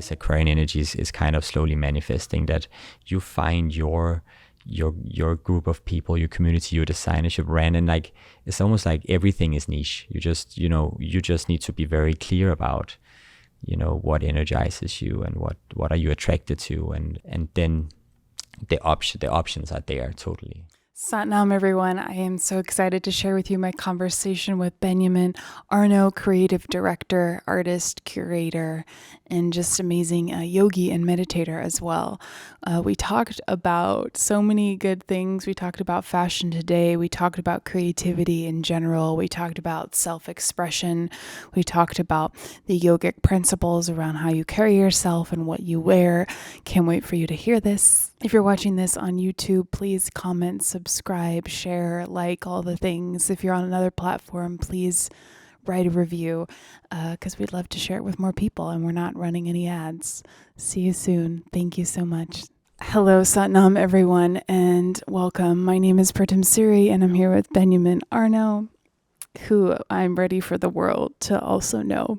this Aquarian energy is kind of slowly manifesting, that you find your group of people, your community, your designers, your brand, and like it's almost like everything is niche. You just need to be very clear about what energizes you and what are you attracted to, and then the options are there totally. Satnam, everyone. I am so excited to share with you my conversation with Benyamin Arno, creative director, artist, curator, and just amazing yogi and meditator as well. We talked about so many good things. We talked about fashion today. We talked about creativity in general. We talked about self-expression. We talked about the yogic principles around how you carry yourself and what you wear. Can't wait for you to hear this. If you're watching this on YouTube, please comment, subscribe, share, like, all the things. If you're on another platform, please write a review because we'd love to share it with more people, and we're not running any ads. See you soon. Thank you so much. Hello, Satnam, everyone, and welcome. My name is Pritam Siri, and I'm here with Benyamin Arno, who I'm ready for the world to also know.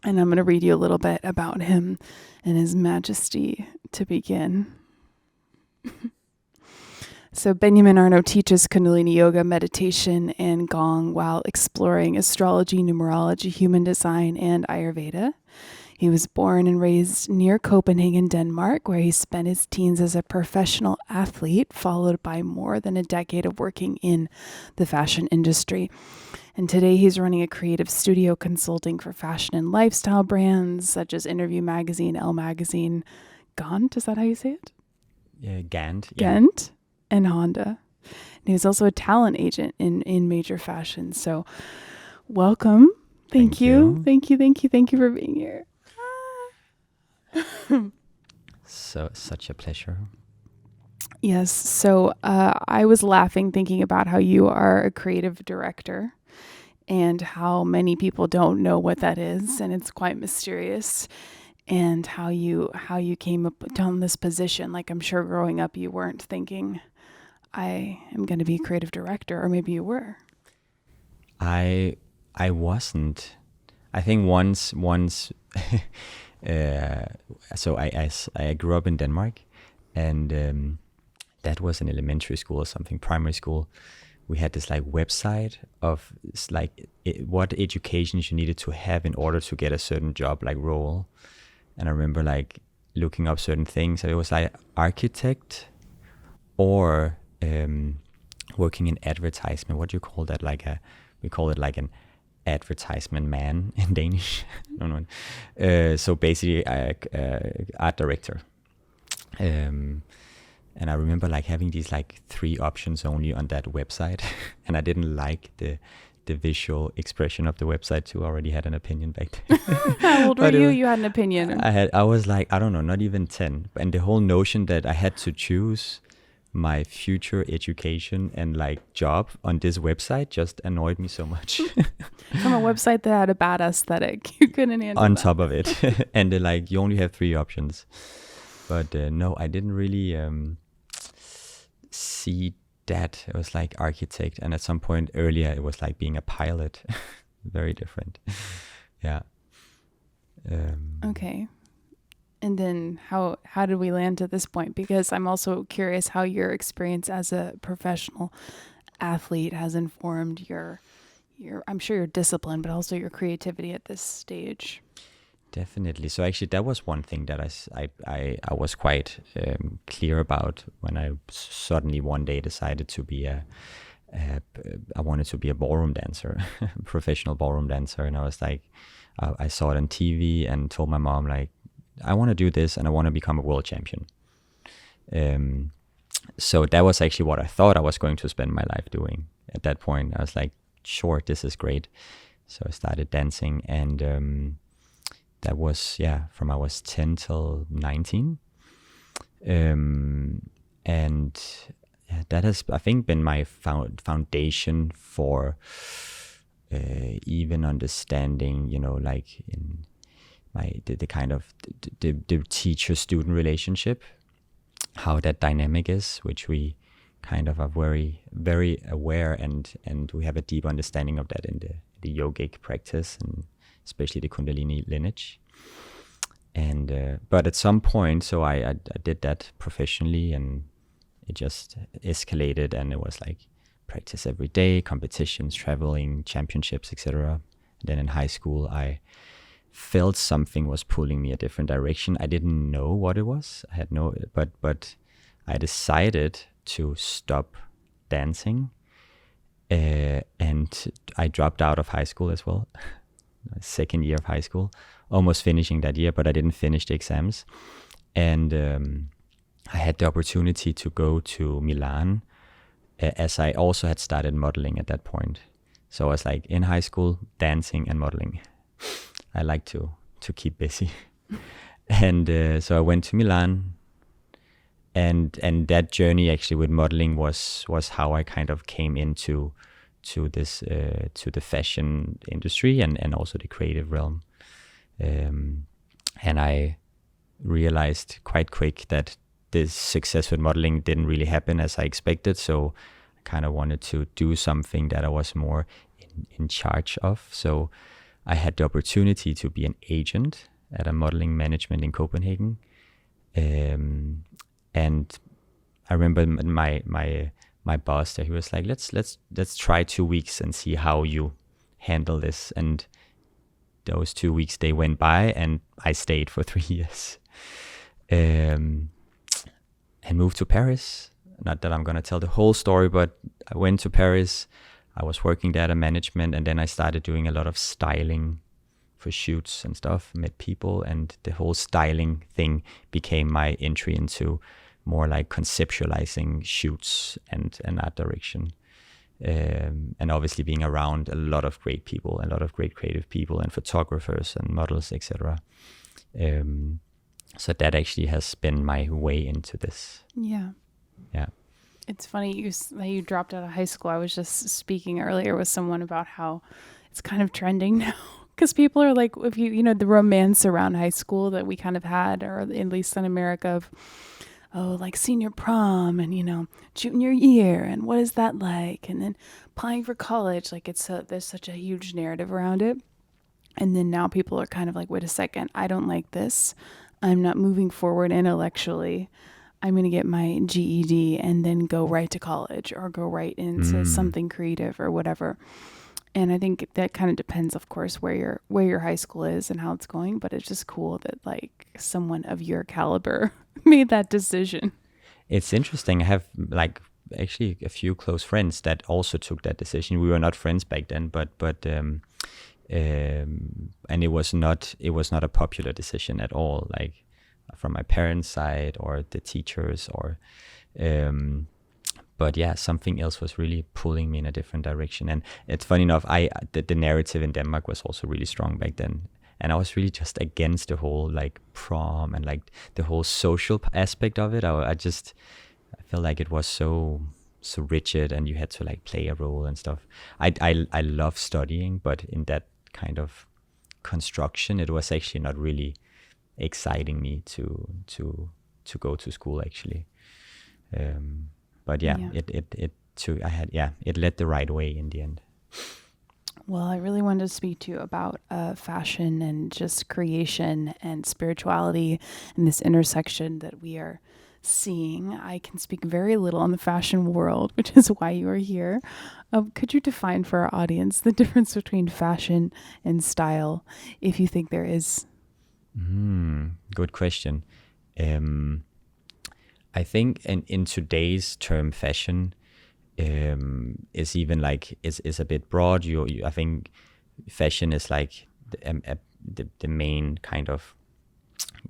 And I'm going to read you a little bit about him and his majesty to begin. So Benyamin Arno teaches Kundalini Yoga, meditation, and Gong while exploring astrology, numerology, human design, and Ayurveda. He was born and raised near Copenhagen, Denmark, where he spent his teens as a professional athlete, followed by more than a decade of working in the fashion industry. And today he's running a creative studio consulting for fashion and lifestyle brands such as Interview Magazine, Elle Magazine, Gant, is that how you say it? Gant. Ghent and Honda. And he was also a talent agent in major fashion. So welcome. Thank you. Thank you for being here. So such a pleasure. Yes. So I was laughing thinking about how you are a creative director and how many people don't know what that is. And it's quite mysterious. And how you came up on this position. Like, I'm sure growing up you weren't thinking, I am going to be a creative director, or maybe you were. I wasn't. I think once. So I grew up in Denmark, and that was in elementary school or something, primary school. We had this like website of what education you needed to have in order to get a certain job, like role. And I remember like looking up certain things. It was like architect or working in advertisement. What do you call that? We call it like an advertisement man in Danish. No. So basically art director. And I remember like having these like 3 options only on that website. And I didn't like the visual expression of the website too. I already had an opinion back then. How old were you? You had an opinion. I was like, I don't know, not even 10. And the whole notion that I had to choose my future education and like job on this website just annoyed me so much. From a website that had a bad aesthetic, you couldn't handle on that. top of it. And like you only have 3 options. But no, I didn't really see that. It was like architect, and at some point earlier it was like being a pilot. Very different. Yeah. Okay. And then how did we land to this point? Because I'm also curious how your experience as a professional athlete has informed your I'm sure your discipline, but also your creativity at this stage. Definitely. So actually, that was one thing that I was quite clear about when I suddenly one day decided to be I wanted to be a ballroom dancer, professional ballroom dancer, and I was like, I saw it on TV and told my mom like, I want to do this and I want to become a world champion. So that was actually what I thought I was going to spend my life doing. At that point, I was like, sure, this is great. So I started dancing, and that was, from I was 10 till 19. And that has, I think, been my foundation for even understanding, like in the kind of the teacher-student relationship, how that dynamic is, which we kind of are very, very aware, and we have a deep understanding of that in the yogic practice, and especially the Kundalini lineage. And but at some point, so I did that professionally, and it just escalated, and it was like practice every day, competitions, traveling, championships, etc. Then in high school, I felt something was pulling me a different direction. I didn't know what it was. I had no, but I decided to stop dancing, and I dropped out of high school as well. Second year of high school, almost finishing that year, but I didn't finish the exams. And I had the opportunity to go to Milan, as I also had started modeling at that point. So I was like in high school, dancing and modeling. I like to keep busy. And so I went to Milan, and that journey actually with modeling was how I kind of came into this to the fashion industry and also the creative realm. And I realized quite quick that this success with modeling didn't really happen as I expected. So I kind of wanted to do something that I was more in charge of. So I had the opportunity to be an agent at a modeling management in Copenhagen. And I remember my boss there, he was like, let's try 2 weeks and see how you handle this. And those 2 weeks, they went by, and I stayed for 3 years. And moved to Paris. Not that I'm going to tell the whole story, but I went to Paris. I was working there at management, and then I started doing a lot of styling for shoots and stuff, met people, and the whole styling thing became my entry into more like conceptualizing shoots and art direction. And obviously being around a lot of great people, a lot of great creative people and photographers and models, etc. So that actually has been my way into this. Yeah. Yeah. It's funny you dropped out of high school. I was just speaking earlier with someone about how it's kind of trending now, because people are like, if you know, the romance around high school that we kind of had, or at least in America, of, oh, like senior prom and, you know, junior year, and what is that like? And then applying for college, like there's such a huge narrative around it. And then now people are kind of like, wait a second, I don't like this. I'm not moving forward intellectually. I'm going to get my GED and then go right to college or go right into something creative or whatever. And I think that kind of depends, of course, where your high school is and how it's going. But it's just cool that like someone of your caliber made that decision. It's interesting. I have like actually a few close friends that also took that decision. We were not friends back then, but and it was not a popular decision at all, like from my parents' side or the teachers, or but yeah, something else was really pulling me in a different direction. And it's funny enough, the narrative in Denmark was also really strong back then, and I was really just against the whole like prom and like the whole social aspect of it. I felt like it was so rigid, and you had to like play a role and stuff. I love studying, but in that kind of construction, it was actually not really exciting me to go to school actually. But yeah, it led the right way in the end. Well, I really wanted to speak to you about fashion and just creation and spirituality and this intersection that we are seeing. I can speak very little on the fashion world, which is why you are here. Could you define for our audience the difference between fashion and style, if you think there is? Good question. I think in today's term, fashion is even like is a bit broad. I think fashion is like the main kind of,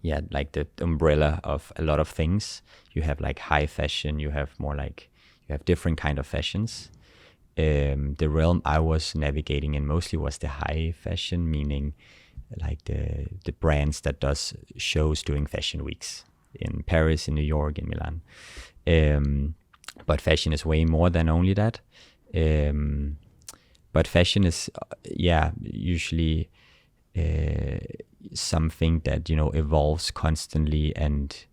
yeah, like the umbrella of a lot of things. You have like high fashion, you have more like, you have different kind of fashions. The realm I was navigating in mostly was the high fashion, meaning like the brands that does shows during fashion weeks in Paris, in New York, in Milan. But fashion is way more than only that. But fashion is, usually something that, you know, evolves constantly and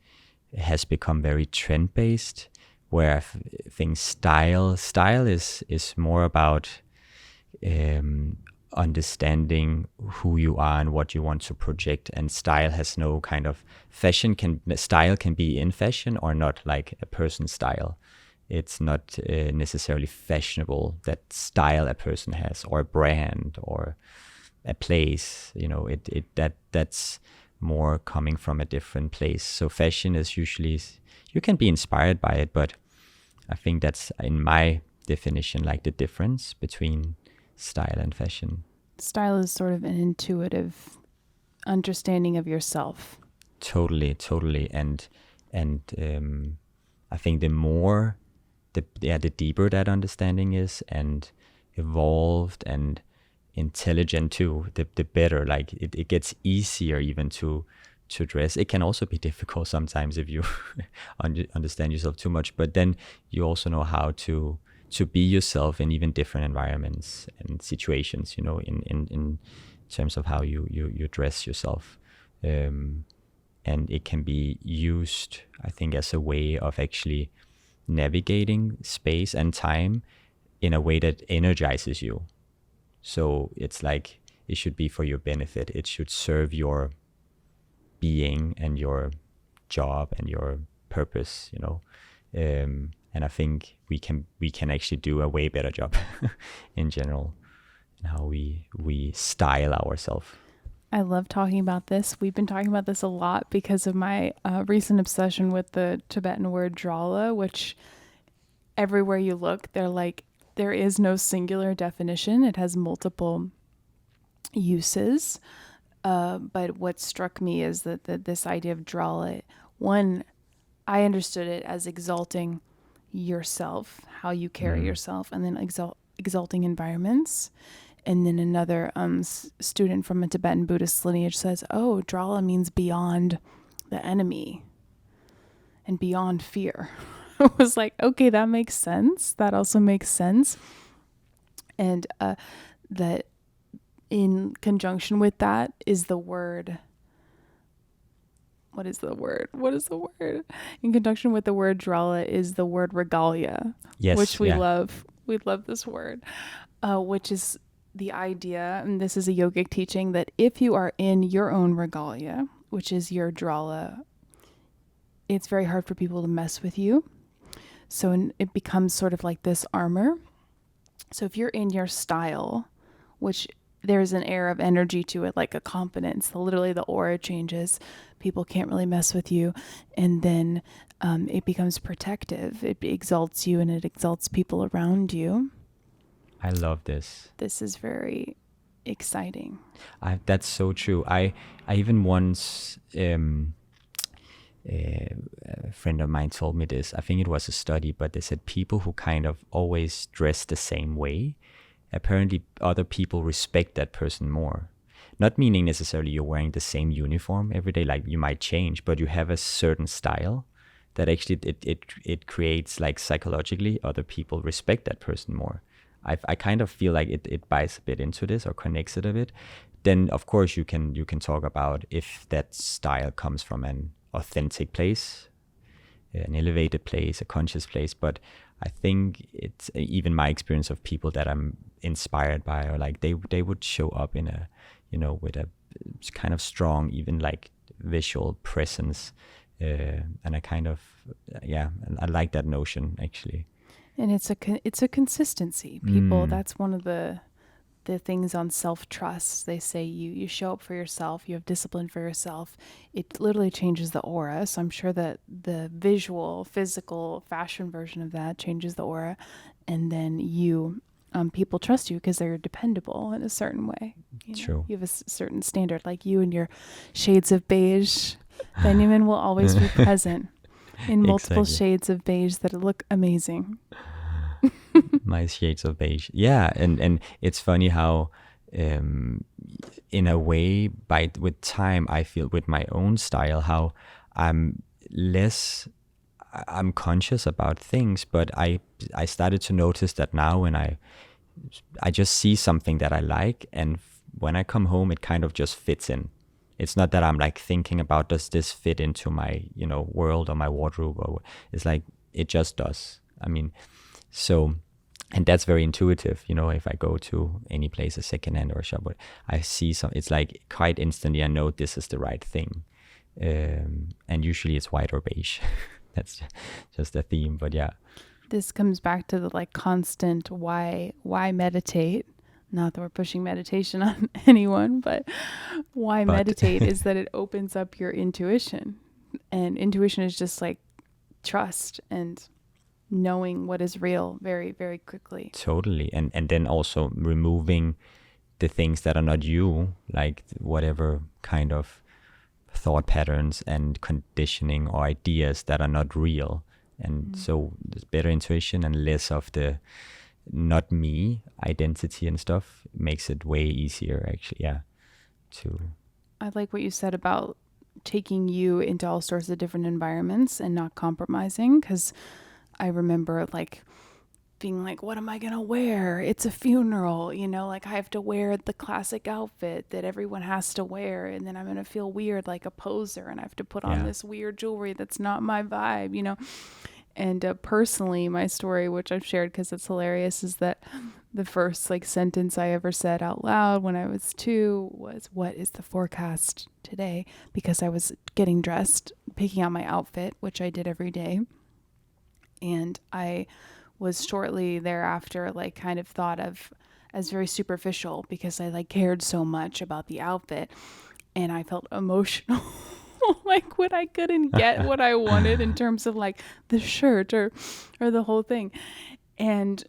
has become very trend based, where I think style is more about understanding who you are and what you want to project. And style has no kind of style can be in fashion or not, like a person's style. It's not necessarily fashionable that style a person has, or a brand, or a place. That's more coming from a different place. So fashion is usually, you can be inspired by it, but I think that's, in my definition, like the difference between style and fashion. Style is sort of an intuitive understanding of yourself. Totally. And I think the deeper that understanding is, and evolved and intelligent too, the better. Like it gets easier even to dress. It can also be difficult sometimes if you understand yourself too much, but then you also know how to be yourself in even different environments and situations, in terms of how you dress yourself. And it can be used, I think, as a way of actually navigating space and time in a way that energizes you. So it's like, it should be for your benefit. It should serve your being and your job and your purpose, and I think we can actually do a way better job in general in how we style ourselves. I love talking about this. We've been talking about this a lot because of my recent obsession with the Tibetan word drala, which everywhere you look, there is no singular definition. It has multiple uses. But what struck me is that this idea of drala, one, I understood it as exalting yourself, how you carry yourself, and then exalting environments. And then another student from a Tibetan Buddhist lineage says, oh, drala means beyond the enemy and beyond fear. I was like, okay, that makes sense. That also makes sense. And that in conjunction with that is the word. What is the word? In conjunction with the word drala is the word regalia, which we love. We love this word, which is the idea, and this is a yogic teaching, that if you are in your own regalia, which is your drala, it's very hard for people to mess with you. So it becomes sort of like this armor. So if you're in your style, which there's an air of energy to it, like a confidence. Literally, the aura changes. People can't really mess with you. And then it becomes protective. It exalts you and it exalts people around you. I love this. This is very exciting. That's so true. I even once, a friend of mine told me this. I think it was a study, but they said people who kind of always dress the same way, apparently other people respect that person more. Not meaning necessarily you're wearing the same uniform every day, like you might change, but you have a certain style that actually it creates, like, psychologically, other people respect that person more. I kind of feel like it buys a bit into this, or connects it a bit. Then of course you can talk about if that style comes from an authentic place, an elevated place, a conscious place. But I think it's even my experience of people that I'm inspired by, or like they would show up in a, with a kind of strong, even like visual presence, and I kind of, I like that notion actually. And it's a consistency. People, that's one of the things on self-trust. They say you show up for yourself, you have discipline for yourself. It literally changes the aura. So I'm sure that the visual, physical, fashion version of that changes the aura. And then people trust you because they're dependable in a certain way. True. You have a certain standard, like you and your shades of beige. Benjamin will always be present in multiple shades of beige that look amazing. My shades of beige. Yeah, and it's funny how, in a way, with time, I feel with my own style, how I'm conscious about things, but I started to notice that now when I just see something that I like, and when I come home, it kind of just fits in. It's not that I'm like thinking about, does this fit into my, world or my wardrobe, or it's like, it just does. I mean, so and that's very intuitive. If I go to any place, a secondhand or a shop, I see some, it's like quite instantly I know this is the right thing. And usually it's white or beige. That's just a theme, but yeah. This comes back to the like constant why meditate. Not that we're pushing meditation on anyone, but why meditate is that it opens up your intuition. And intuition is just like trust and knowing what is real very, very quickly. Totally. And then also removing the things that are not you, like whatever kind of thought patterns and conditioning or ideas that are not real. And so there's better intuition and less of the not me identity and stuff makes it way easier actually. Yeah. I like what you said about taking you into all sorts of different environments and not compromising, because I remember like being like, what am I going to wear? It's a funeral, like I have to wear the classic outfit that everyone has to wear. And then I'm going to feel weird, like a poser, and I have to put on this weird jewelry that's not my vibe, And personally, my story, which I've shared because it's hilarious, is that the first like sentence I ever said out loud when I was 2 was, what is the forecast today? Because I was getting dressed, picking out my outfit, which I did every day. And I was shortly thereafter like kind of thought of as very superficial because I like cared so much about the outfit, and I felt emotional like when I couldn't get what I wanted in terms of like the shirt or the whole thing. And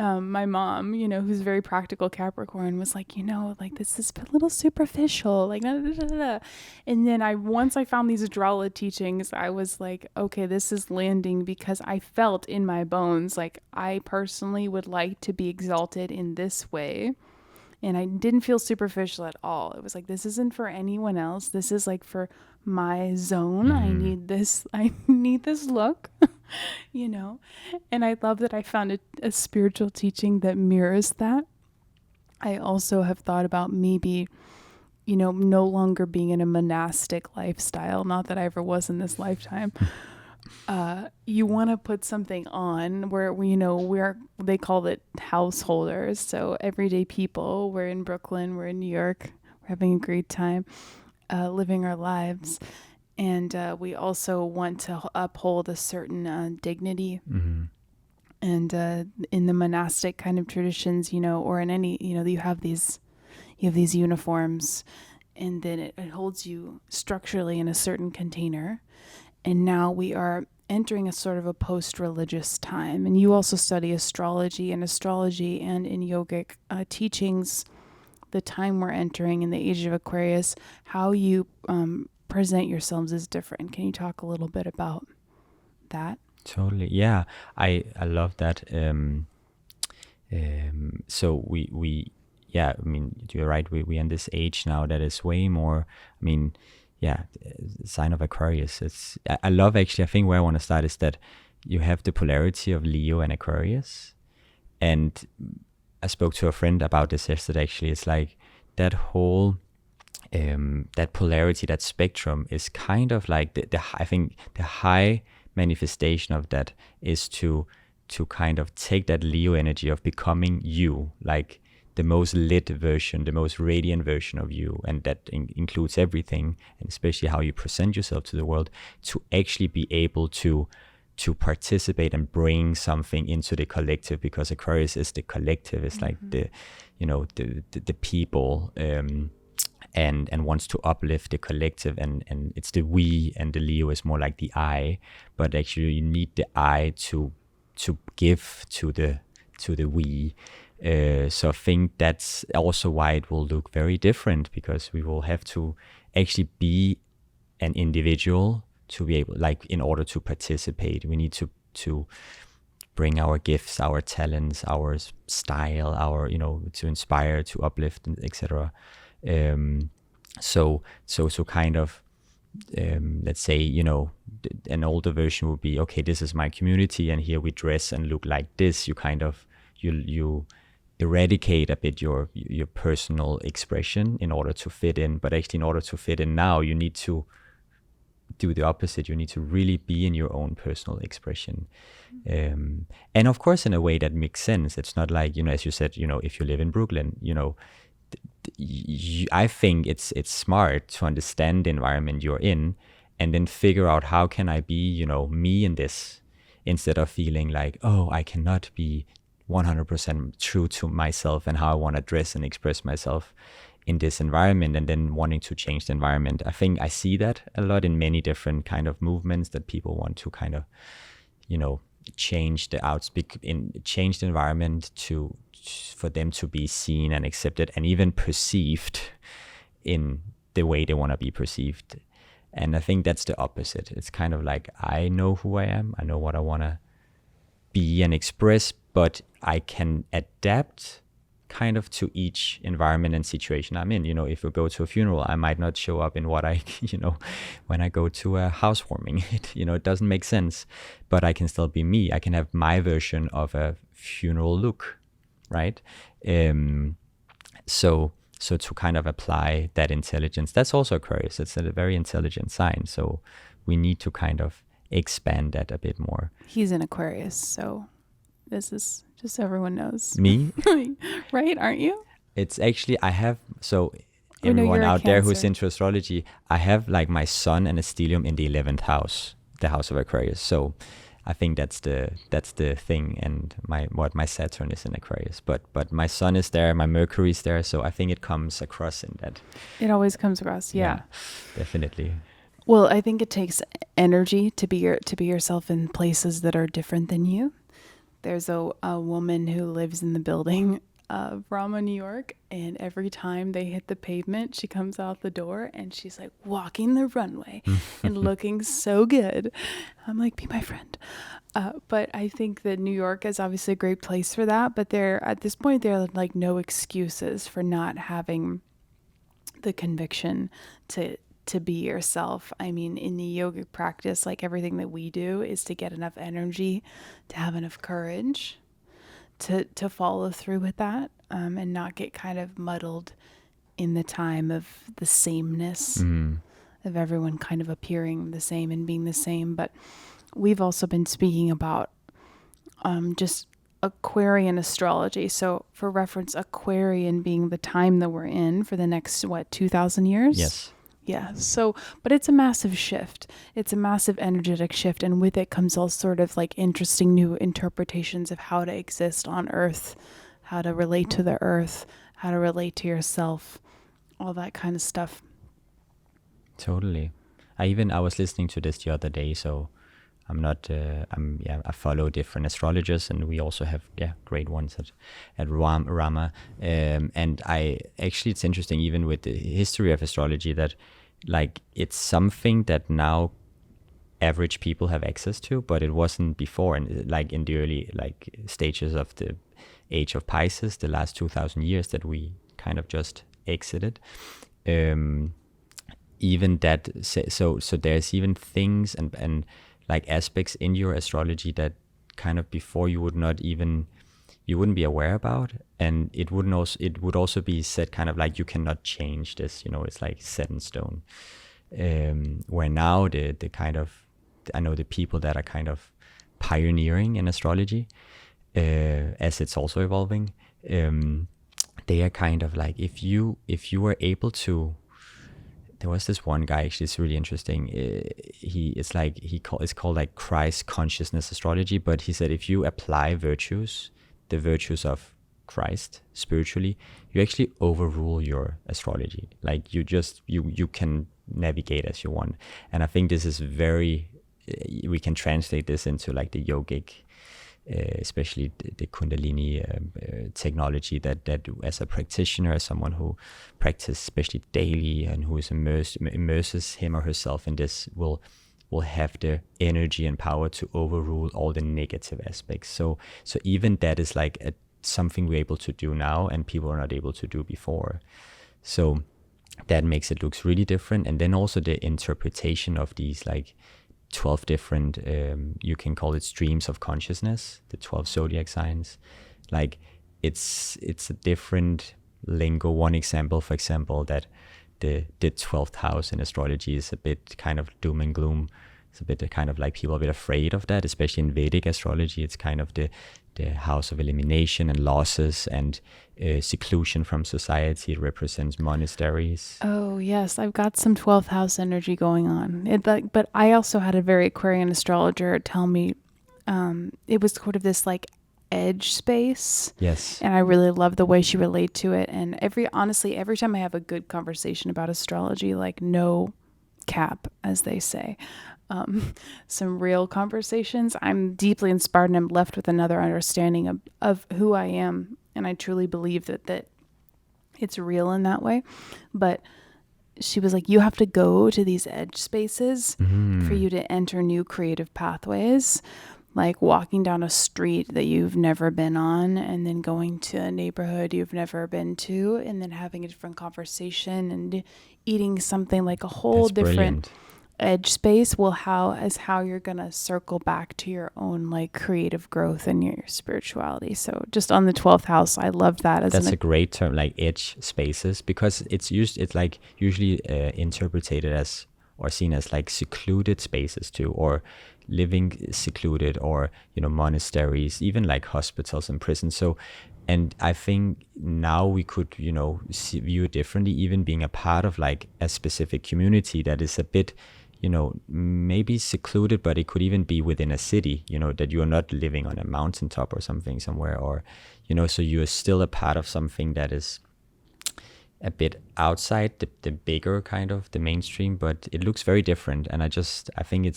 my mom, who's very practical Capricorn, was like, like this is a little superficial, like, da, da, da, da. And then once I found these Drala teachings, I was like, okay, this is landing, because I felt in my bones, like I personally would like to be exalted in this way. And I didn't feel superficial at all. It was like, this isn't for anyone else. This is like for my zone. I need this look, And I love that I found a spiritual teaching that mirrors that. I also have thought about maybe, no longer being in a monastic lifestyle. Not that I ever was in this lifetime. You want to put something on where they call it householders. So everyday people. We're in Brooklyn, we're in New York, we're having a great time, living our lives. And we also want to uphold a certain dignity. Mm-hmm. And in the monastic kind of traditions, or in any, you have these uniforms, and then it holds you structurally in a certain container. And now we are entering a sort of a post-religious time. And you also study astrology and in yogic teachings, the time we're entering in the age of Aquarius, how you present yourselves is different. Can you talk a little bit about that? Totally. Yeah. I love that. So we I mean, you're right. We're in this age now that is way more, I mean, sign of Aquarius. I love actually, I think where I want to start is that you have the polarity of Leo and Aquarius. And I spoke to a friend about this yesterday, actually. It's like that whole, that polarity, that spectrum is kind of like I think the high manifestation of that is to kind of take that Leo energy of becoming you, like the most lit version, the most radiant version of you, and that includes everything, and especially how you present yourself to the world, to actually be able to participate and bring something into the collective, because Aquarius is the collective. It's like the people, and wants to uplift the collective, and it's the we, and the Leo is more like the I, but actually you need the I to give to the we. So I think that's also why it will look very different, because we will have to actually be an individual to be able, like, in order to participate, we need to bring our gifts, our talents, our style, our, to inspire, to uplift, etc. So kind of, let's say, an older version would be, okay, this is my community, and here we dress and look like this. You kind of, you eradicate a bit your personal expression in order to fit in. But actually, in order to fit in now, you need to do the opposite. You need to really be in your own personal expression. And of course, in a way that makes sense. It's not like, as you said, if you live in Brooklyn, I think it's smart to understand the environment you're in and then figure out how can I be, me in this, instead of feeling like, oh, I cannot be 100% true to myself and how I want to dress and express myself in this environment, and then wanting to change the environment. I think I see that a lot in many different kind of movements, that people want to kind of, change change the environment for them to be seen and accepted and even perceived in the way they want to be perceived. And I think that's the opposite. It's kind of like, I know who I am, I know what I want to be and express, but I can adapt kind of to each environment and situation I'm in. If we go to a funeral, I might not show up in what I, when I go to a housewarming, it doesn't make sense, but I can still be me. I can have my version of a funeral look, right? So to kind of apply that intelligence, that's also Aquarius. It's a very intelligent sign. So we need to kind of expand that a bit more. He's an Aquarius, so this is just so everyone knows. Me? Right? Aren't you? It's actually, everyone out there who's into astrology, I have like my sun and a stellium in the 11th house, the house of Aquarius. So I think that's the thing. And my Saturn is in Aquarius, but my sun is there, my Mercury is there. So I think it comes across in that. It always comes across. Yeah, definitely. Well, I think it takes energy to be yourself in places that are different than you. There's a woman who lives in the building of Rama, New York, and every time they hit the pavement, she comes out the door and she's like walking the runway and looking so good. I'm like, be my friend. But I think that New York is obviously a great place for that. But at this point, there are like no excuses for not having the conviction to be yourself. I mean, in the yogic practice, like everything that we do is to get enough energy, to have enough courage, to follow through with that, and not get kind of muddled in the time of the sameness of everyone kind of appearing the same and being the same. But we've also been speaking about just Aquarian astrology. So for reference, Aquarian being the time that we're in for the next, 2,000 years? Yes. Yeah. So, but it's a massive shift. It's a massive energetic shift. And with it comes all sort of like interesting new interpretations of how to exist on Earth, how to relate to the Earth, how to relate to yourself, all that kind of stuff. Totally. I was listening to this the other day. So I follow different astrologers, and we also have great ones at Rama. And it's interesting, even with the history of astrology, that like it's something that now average people have access to, but it wasn't before. And like in the early stages of the age of Pisces, the last 2,000 years that we kind of just exited. Even that, so there's even things and like aspects in your astrology that kind of before you wouldn't be aware about, and it would also be said kind of like you cannot change this, it's like set in stone. Where now the kind of, I know the people that are kind of pioneering in astrology, as it's also evolving, they are kind of like, if you were able to. There was this one guy, actually, it's really interesting. It's called like Christ consciousness astrology, but he said if you apply the virtues of Christ spiritually, you actually overrule your astrology. Like you can navigate as you want. And I think this is we can translate this into like the yogic, especially the Kundalini technology that as a practitioner, as someone who practices especially daily and who is immerses him or herself in this, will have the energy and power to overrule all the negative aspects. So even that is like something we're able to do now, and people are not able to do before. So that makes it looks really different. And then also the interpretation of these like 12 different, you can call it streams of consciousness, the 12 zodiac signs. Like it's a different lingo. One example, for example, that the 12th house in astrology is a bit kind of doom and gloom. It's a bit kind of like people are a bit afraid of that, especially in Vedic astrology. It's kind of the house of elimination and losses and seclusion from society. It represents monasteries. Oh yes, I've got some 12th house energy going on. But I also had a very Aquarian astrologer tell me it was sort of this like edge space. Yes. And I really love the way she related to it. And honestly, every time I have a good conversation about astrology, like no cap, as they say, some real conversations, I'm deeply inspired and I'm left with another understanding of who I am. And I truly believe that it's real in that way. But she was like, you have to go to these edge spaces for you to enter new creative pathways, like walking down a street that you've never been on and then going to a neighborhood you've never been to and then having a different conversation and eating something like a whole That's different brilliant. edge space how you're gonna circle back to your own like creative growth and your spirituality. So just on the 12th house, I love that as That's a great term, like edge spaces, because it's like usually interpreted as or seen as like secluded spaces too, or living secluded, or monasteries, even like hospitals and prisons. So, and I think now we could view it differently, even being a part of like a specific community that is a bit maybe secluded, but it could even be within a city, that you're not living on a mountaintop or something somewhere, or so you're still a part of something that is a bit outside the bigger kind of the mainstream, but it looks very different. And I think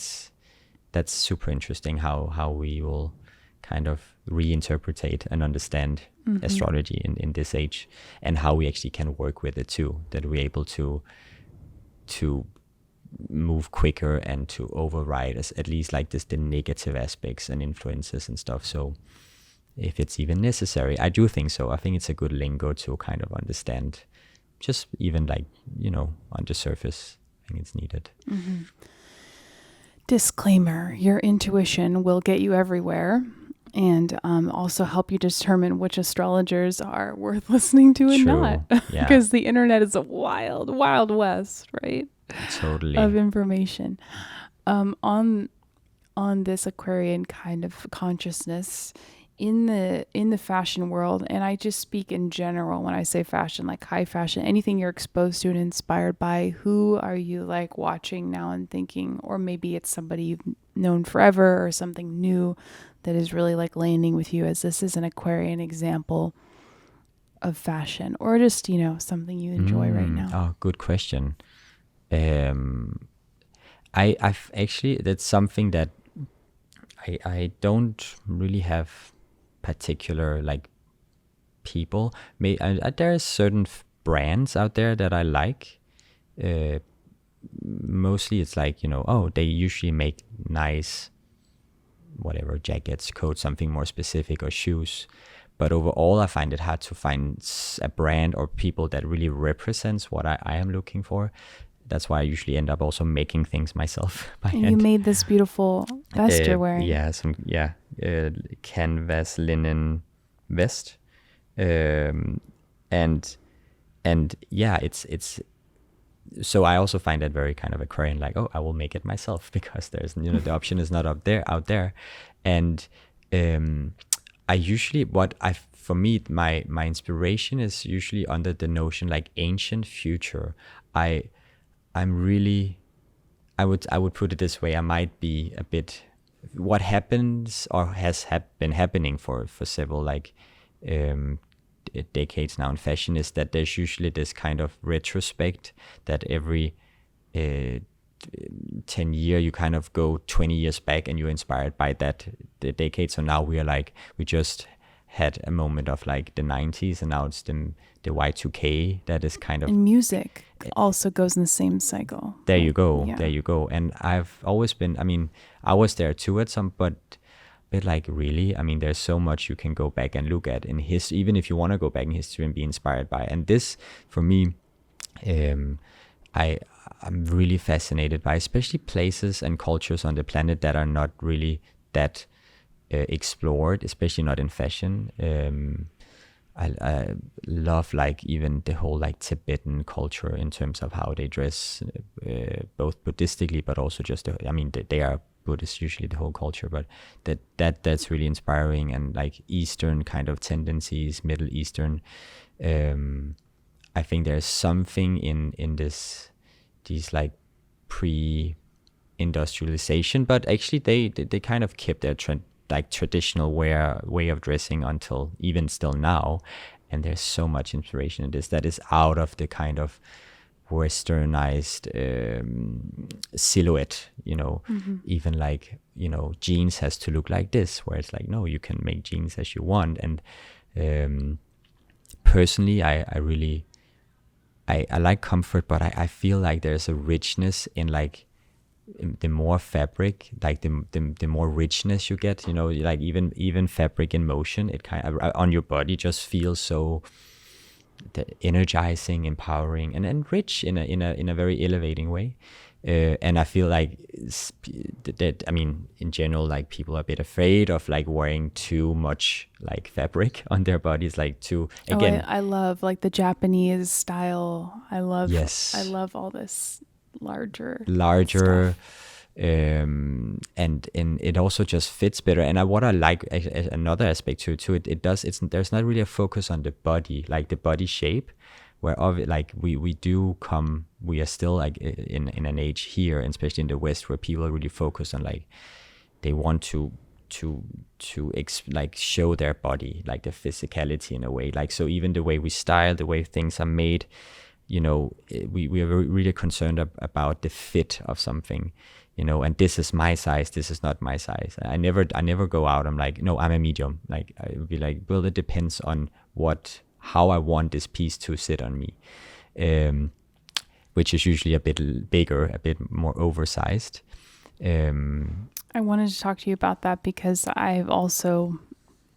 that's super interesting how we will kind of reinterpret and understand astrology in this age, and how we actually can work with it too, that we're able to move quicker and to override at least like the negative aspects and influences and stuff. So if it's even necessary, I do think so. I think it's a good lingo to kind of understand, just even like on the surface. I think it's needed. Disclaimer, your intuition will get you everywhere and also help you determine which astrologers are worth listening to and not. Yeah. Because the internet is a wild, wild west, right? Totally. Of information. On this Aquarian kind of consciousness in the fashion world, and I just speak in general when I say fashion, like high fashion, anything you're exposed to and inspired by, who are you like watching now and thinking, or maybe it's somebody you've known forever or something new that is really like landing with you as this is an Aquarian example of fashion, or just, something you enjoy right now? Oh, good question. I've actually, that's something that I don't really have particular like people. There are certain brands out there that I like. Mostly it's like, they usually make nice whatever jackets, coats, something more specific, or shoes. But overall, I find it hard to find a brand or people that really represents what I am looking for. That's why I usually end up also making things myself by hand. You made this beautiful vest you're wearing. Yeah, canvas linen vest, and yeah, it's. So I also find that very kind of Aquarian, like, oh, I will make it myself, because there's the option is not out there, and I usually for me my inspiration is usually under the notion like ancient future. I would put it this way. I might be a bit, what happens or has been happening for several like decades now in fashion is that there's usually this kind of retrospect that every 10 year you kind of go 20 years back and you're inspired by the decade. So now we just had a moment of like the 90s, and now it's the Y2K that is kind of... And music also goes in the same cycle. There you go. Yeah. There you go. And I've always been, I was there too at some, but like really, there's so much you can go back and look at in history, even if you want to go back in history and be inspired by. And this, for me, I'm really fascinated by, especially places and cultures on the planet that are not really that explored, especially not in fashion. I love like even the whole like Tibetan culture in terms of how they dress, both Buddhistically, but also just I mean they are Buddhist usually, the whole culture, but that's really inspiring. And like Eastern kind of tendencies, Middle Eastern. I think there's something in these like pre-industrialization, but actually they kind of kept their traditional way of dressing until even still now. And there's so much inspiration in this that is out of the kind of westernized silhouette, even like, jeans has to look like this, where it's like, no, you can make jeans as you want. And personally, I really like comfort, but I feel like there's a richness in like the more fabric, like the more richness you get, like even fabric in motion, it kind of on your body just feels so energizing, empowering, and rich in a very elevating way. And I feel like that, I mean, in general, like people are a bit afraid of like wearing too much like fabric on their bodies, like too, again. I love like the Japanese style. Yes. I love all this larger stuff. And it also just fits better. And what I like, another aspect to it, there's not really a focus on the body, like the body shape, where like we are still like in an age here, and especially in the West, where people really focus on like they want to like show their body, like the physicality in a way, like, so even the way we style, the way things are made, we are really concerned about the fit of something, and this is my size, this is not my size. I never go out, I'm like, no, I'm a medium. Like I would be like, well, it depends on how I want this piece to sit on me, which is usually a bit bigger, a bit more oversized. I wanted to talk to you about that because I've also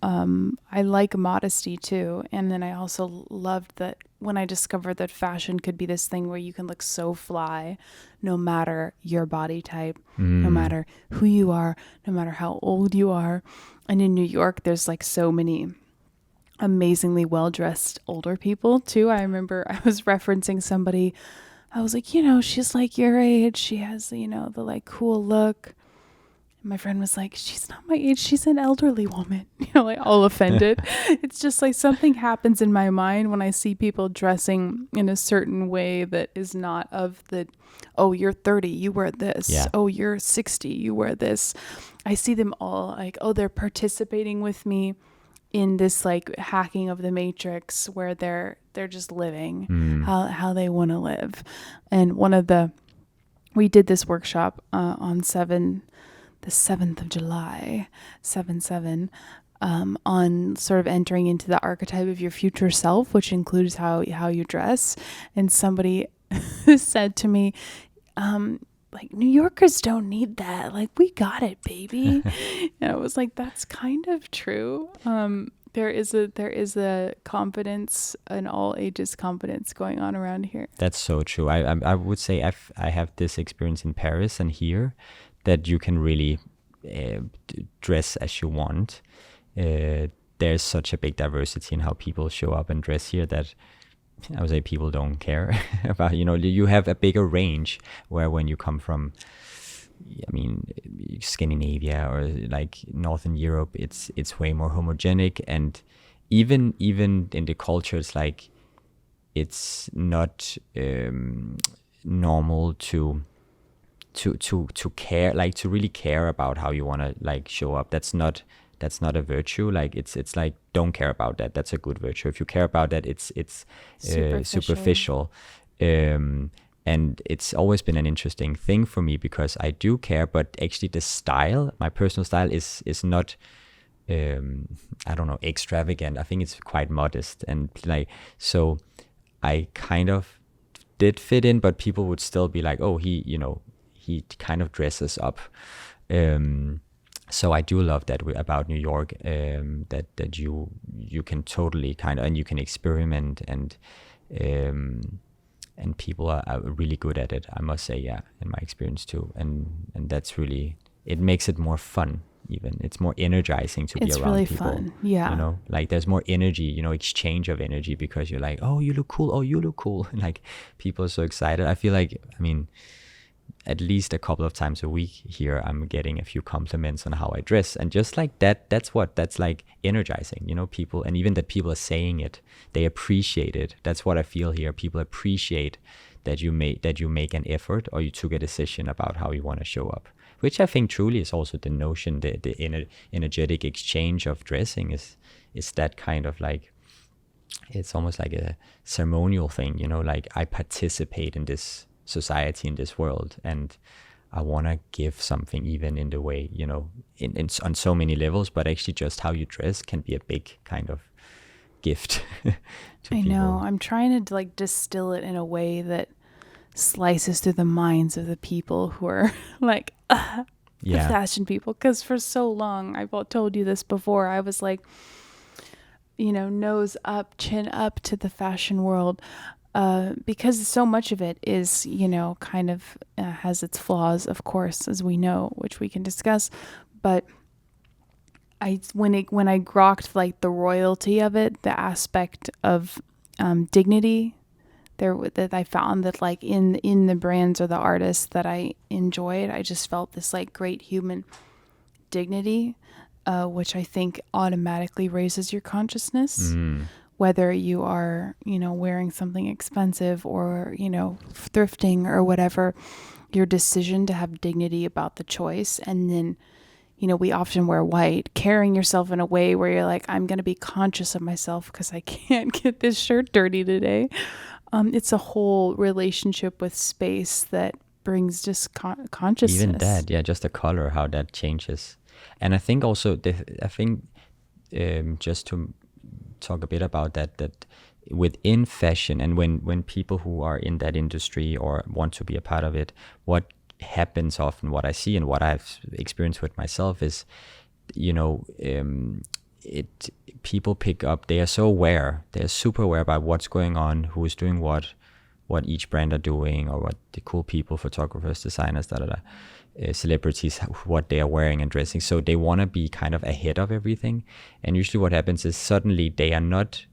I like modesty too. And then I also loved that when I discovered that fashion could be this thing where you can look so fly no matter your body type, no matter who you are, no matter how old you are. And in New York, there's like so many amazingly well-dressed older people too. I remember I was referencing somebody. I was like, she's like your age. She has, the like cool look. My friend was like, she's not my age, she's an elderly woman, like all offended. It's just like something happens in my mind when I see people dressing in a certain way that is not of the, oh, you're 30, you wear this. Yeah. Oh, you're 60, you wear this. I see them all like, oh, they're participating with me in this like hacking of the matrix where they're just living how they want to live. And we did this workshop on the 7th of July, 7/7, on sort of entering into the archetype of your future self, which includes how you dress. And somebody said to me, like, New Yorkers don't need that. Like, we got it, baby. And I was like, that's kind of true. There is a confidence, an all ages confidence going on around here. That's so true. I would say I have this experience in Paris and here, that you can really dress as you want. There's such a big diversity in how people show up and dress here that I would say people don't care about, you have a bigger range, where when you come from, I mean, Scandinavia or like Northern Europe, it's way more homogenic. And even in the culture, it's like, it's not normal to care, like to really care about how you want to like show up. That's not a virtue. Like it's like, don't care about that. That's a good virtue. If you care about that, it's superficial. And it's always been an interesting thing for me, because I do care, but actually the style, my personal style is not I don't know, extravagant. I think it's quite modest, and like, so I kind of did fit in, but people would still be like, oh, he kind of dresses up. So I do love that about New York, that you can totally kind of, and you can experiment, and people are really good at it, I must say, yeah, in my experience too. And that's really, it makes it more fun even. It's more energizing to be It's around really people. fun. Yeah. You know, like there's more energy, you know, exchange of energy, because you're like, oh, you look cool. Oh, you look cool. Like people are so excited. I feel like, I mean, at least a couple of times a week here, I'm getting a few compliments on how I dress. And just like that, that's like energizing, you know, people. And even that people are saying it, they appreciate it. That's what I feel here. People appreciate that you make an effort, or you took a decision about how you want to show up, which I think truly is also the notion, the energetic exchange of dressing is that kind of like, it's almost like a ceremonial thing, you know, like I participate in this society, in this world, and I want to give something, even in the way, you know, in on so many levels, but actually just how you dress can be a big kind of gift to I people. know. I'm trying to like distill it in a way that slices through the minds of the people who are like the fashion people. Because for so long, I've told you this before, I was like, you know, nose up, chin up to the fashion world. Because so much of it is, you know, kind of has its flaws, of course, as we know, which we can discuss. But when I grokked like the royalty of it, the aspect of dignity there, that I found that like in the brands or the artists that I enjoyed, I just felt this like great human dignity, which I think automatically raises your consciousness. Whether you are, you know, wearing something expensive or, you know, thrifting or whatever, your decision to have dignity about the choice. And then, you know, we often wear white, carrying yourself in a way where you're like, I'm going to be conscious of myself because I can't get this shirt dirty today. It's a whole relationship with space that brings just consciousness. Even that, yeah, just the color, how that changes. And I think also, just to talk a bit about that within fashion, and when people who are in that industry or want to be a part of it, what happens often, what I see and what I've experienced with myself is, you know, people pick up, they are so aware, they're super aware about what's going on, who is doing what each brand are doing, or what the cool people, photographers, designers, celebrities, what they are wearing and dressing. So they want to be kind of ahead of everything. And usually what happens is suddenly they are not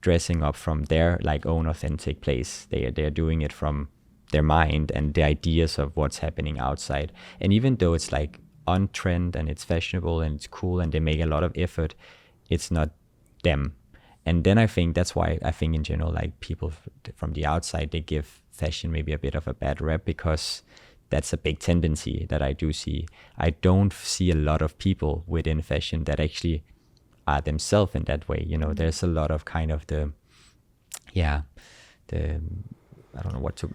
dressing up from their like own authentic place. They are doing it from their mind and the ideas of what's happening outside. And even though it's like on trend and it's fashionable and it's cool and they make a lot of effort, it's not them. And then I think that's why I think in general, like people from the outside, they give fashion maybe a bit of a bad rep, because that's a big tendency that I do see. I don't see a lot of people within fashion that actually are themselves in that way. You know, there's a lot of kind of I don't know what to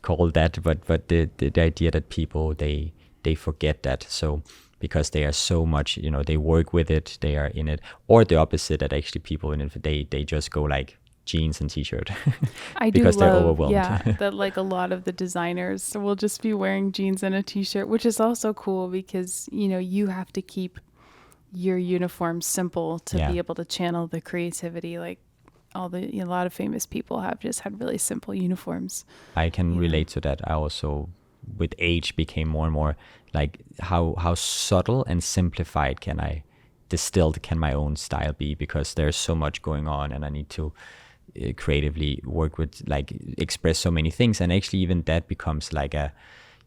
call that, but the idea that people, they forget that. So because they are so much, you know, they work with it, they are in it, or the opposite, that actually people in it, they just go like jeans and t-shirt because they're overwhelmed. Yeah, that like a lot of the designers will just be wearing jeans and a t-shirt, which is also cool because, you know, you have to keep your uniform simple to be able to channel the creativity. Like a lot of famous people have just had really simple uniforms. I can relate to that. I also, with age, became more and more like how subtle and simplified distilled can my own style be, because there's so much going on and I need to creatively work with, like, express so many things. And actually even that becomes like a,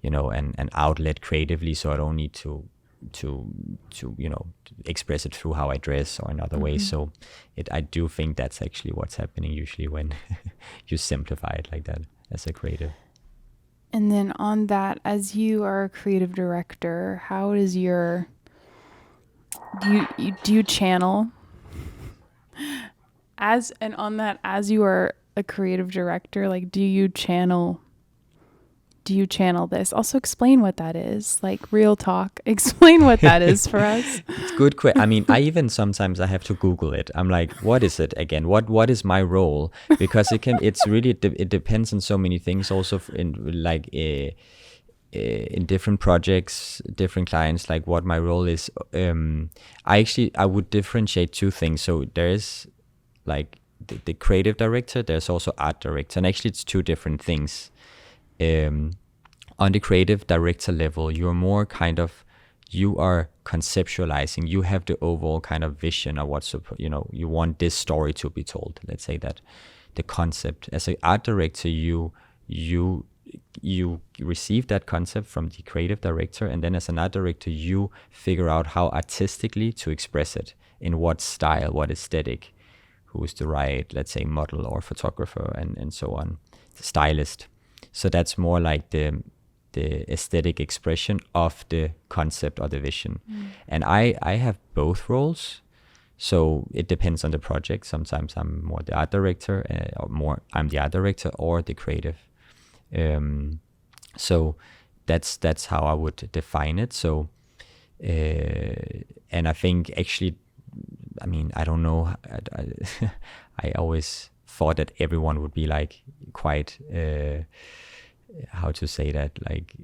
you know, an outlet creatively, so I don't need to you know, express it through how I dress or in other ways. So I do think that's actually what's happening usually when you simplify it like that as a creative. And then on that, as you are a creative director, how is do you channel as you are a creative director, like do you channel this? Also explain what that is, like real talk. Explain what that is for us. It's good question. I mean, I even sometimes I have to Google it. I'm like, what is it again? What is my role? Because it depends on so many things. Also in different projects, different clients, like what my role is. I would differentiate two things. So there is like the creative director. There's also art director, and actually it's two different things. On the creative director level, you're more kind of you are conceptualizing, you have the overall kind of vision of what's, you want this story to be told. Let's say that the concept. As an art director, you receive that concept from the creative director, and then as an art director, you figure out how artistically to express it, in what style, what aesthetic, who's the right, let's say, model or photographer, and so on, the stylist. So that's more like the aesthetic expression of the concept or the vision. And I have both roles, so it depends on the project. Sometimes I'm more the art director, or more I'm the art director or the creative. So that's how I would define it. So and I think actually, I mean, I don't know, I always thought that everyone would be like quite how to say that, like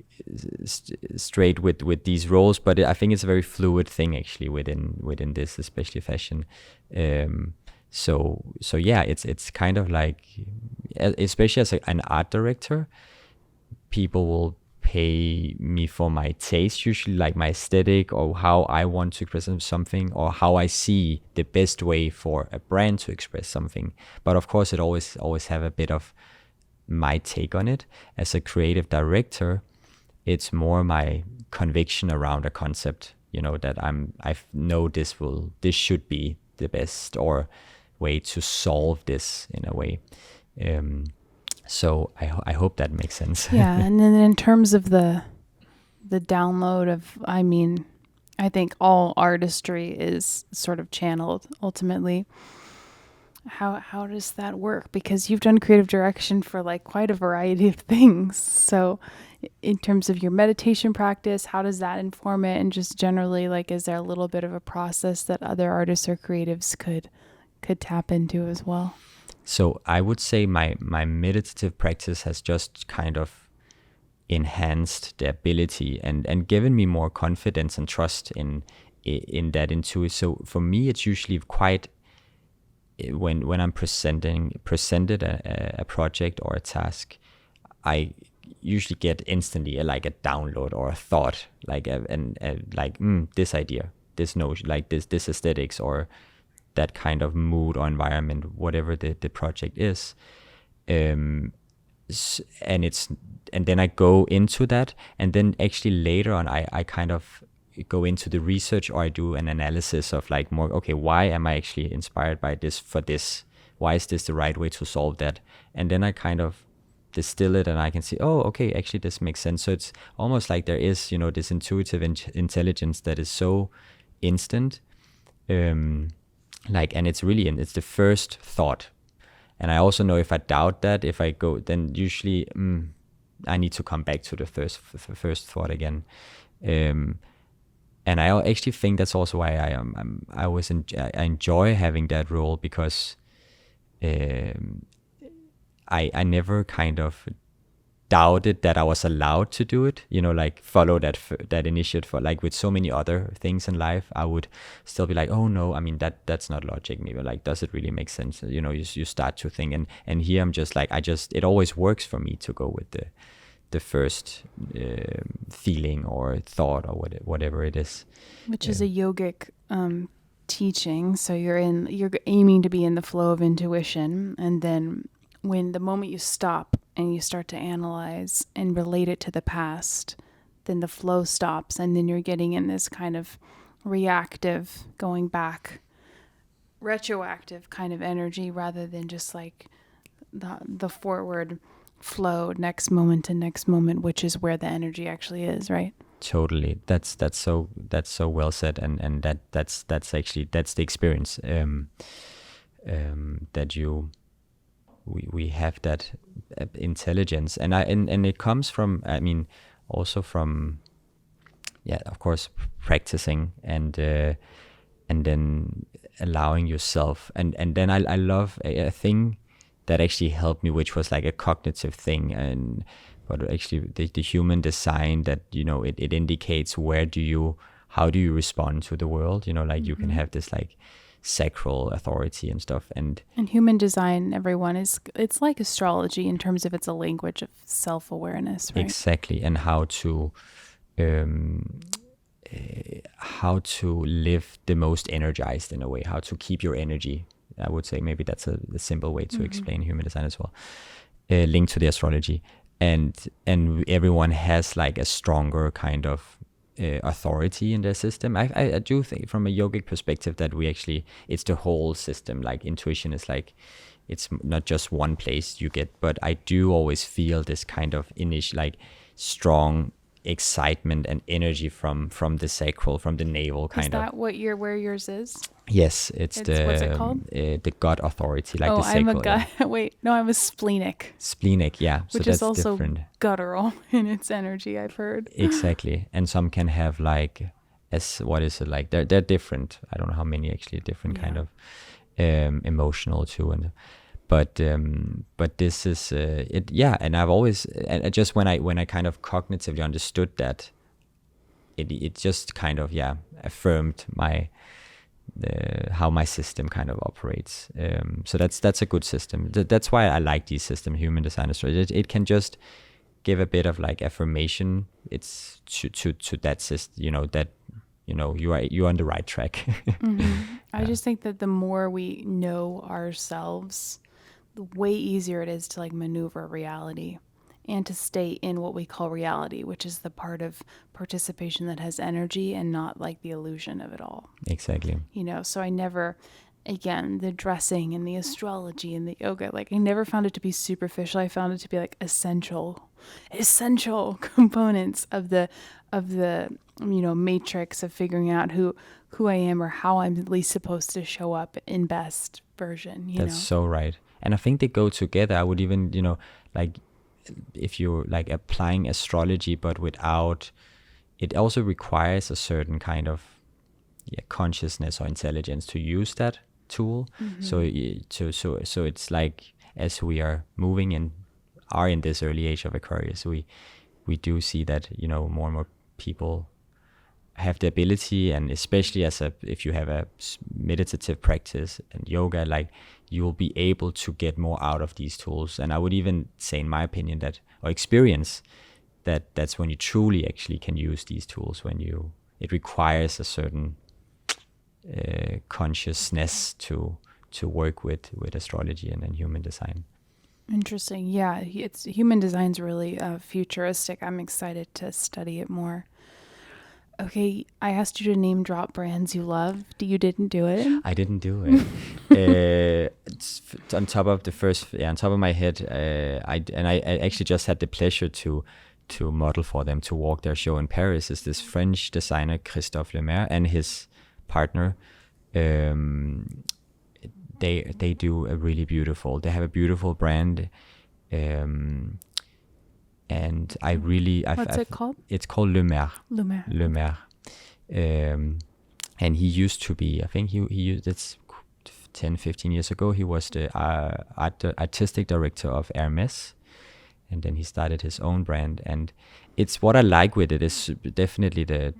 straight with these roles, but I think it's a very fluid thing actually within this, especially fashion. So yeah, it's kind of like, especially as an art director, people will pay me for my taste, usually like my aesthetic, or how I want to present something, or how I see the best way for a brand to express something. But of course, it always have a bit of my take on it. As a creative director, it's more my conviction around a concept, that I know this should be the best or way to solve this in a way. So I hope that makes sense. Yeah, and then in terms of the download of, I mean, I think all artistry is sort of channeled ultimately. How does that work? Because you've done creative direction for like quite a variety of things. So in terms of your meditation practice, how does that inform it? And just generally, like, is there a little bit of a process that other artists or creatives could tap into as well? So I would say my meditative practice has just kind of enhanced the ability and given me more confidence and trust in that intuition. So for me, it's usually quite, when I'm presented a project or a task, I usually get instantly a download or a thought, this idea, this notion, like this aesthetics, or that kind of mood or environment, whatever the project is. And then I go into that, and then actually later on I kind of go into the research, or I do an analysis of like more, okay, why am I actually inspired by this for this? Why is this the right way to solve that? And then I kind of distill it, and I can see, oh, okay, actually this makes sense. So it's almost like there is, this intuitive intelligence that is so instant, and it's the first thought. And I also know if I doubt that, if I go, then usually I need to come back to the first thought again. And I actually think that's also why I enjoy having that role, because I never kind of doubted that I was allowed to do it, follow that initiative. For like with so many other things in life, I would still be like, oh no, I mean that's not logic. Maybe like, does it really make sense? You start to think, and here I'm just like, it always works for me to go with the first feeling or thought or whatever it is, which is a yogic teaching. So you're aiming to be in the flow of intuition, and then when the moment you stop and you start to analyze and relate it to the past, then the flow stops, and then you're getting in this kind of reactive, going back, retroactive kind of energy, rather than just like the forward flow, next moment to next moment, which is where the energy actually is, right? Totally. That's so well said, and that's actually the experience, that we have that intelligence, and it comes from, I mean, also from, yeah, of course, practicing and then allowing yourself, and then I love a thing that actually helped me, which was like a cognitive thing, but actually the human design, that it indicates how do you respond to the world, like you can have this like sacral authority and stuff, and human design, everyone, it's like astrology in terms of it's a language of self-awareness, right? Exactly. And how to how to live the most energized in a way, how to keep your energy. I would say maybe that's a simple way to explain human design as well, linked to the astrology. And everyone has like a stronger kind of authority in their system. I do think from a yogic perspective that we actually, it's the whole system. Like intuition is like, it's not just one place you get, but I do always feel this kind of initial, like strong excitement and energy from the sacral, from the navel kind of. Is that what where yours is? Yes, it's the what's it called? The gut authority, like oh, the sacral. I'm a gut. Wait, no, I'm a splenic. Splenic, yeah. So Which that's is also different. guttural in its energy, I've heard. Exactly, and some can have like, as what is it like? They're different. I don't know how many actually different kind of emotional too, and but this is it. Yeah, and I've always, and just when I kind of cognitively understood that, it just kind of affirmed how my system kind of operates. So that's a good system. That's why I like these system, human design astrology. It can just give a bit of like affirmation. It's to that system, that you're on the right track. I just think that the more we know ourselves, the way easier it is to like maneuver reality and to stay in what we call reality, which is the part of participation that has energy and not like the illusion of it all. Exactly. So I never, again, the dressing and the astrology and the yoga, like I never found it to be superficial. I found it to be like essential components of the matrix of figuring out who I am or how I'm at least supposed to show up in best version. That's so right. And I think they go together. I would even, like if you're like applying astrology, but without, it also requires a certain kind of consciousness or intelligence to use that tool. So it's like, as we are moving and are in this early age of Aquarius, we do see that more and more people have the ability, and especially if you have a meditative practice and yoga, like you'll be able to get more out of these tools. And I would even say, in my opinion, that's when you truly actually can use these tools, it requires a certain consciousness to work with astrology and then human design. Interesting. Yeah, it's human design's really futuristic. I'm excited to study it more. Okay, I asked you to name drop brands you love. You didn't do it. I didn't do it. It's on top of my head. I actually just had the pleasure to model for them, to walk their show in Paris. Is this French designer Christophe Lemaire and his partner. They do a really beautiful. They have a beautiful brand. And I really... What's it called? It's called Lemaire. Lemaire. And he used to be, I think he used, it's 10, 15 years ago, he was the artistic director of Hermes. And then he started his own brand. And it's what I like with it is definitely the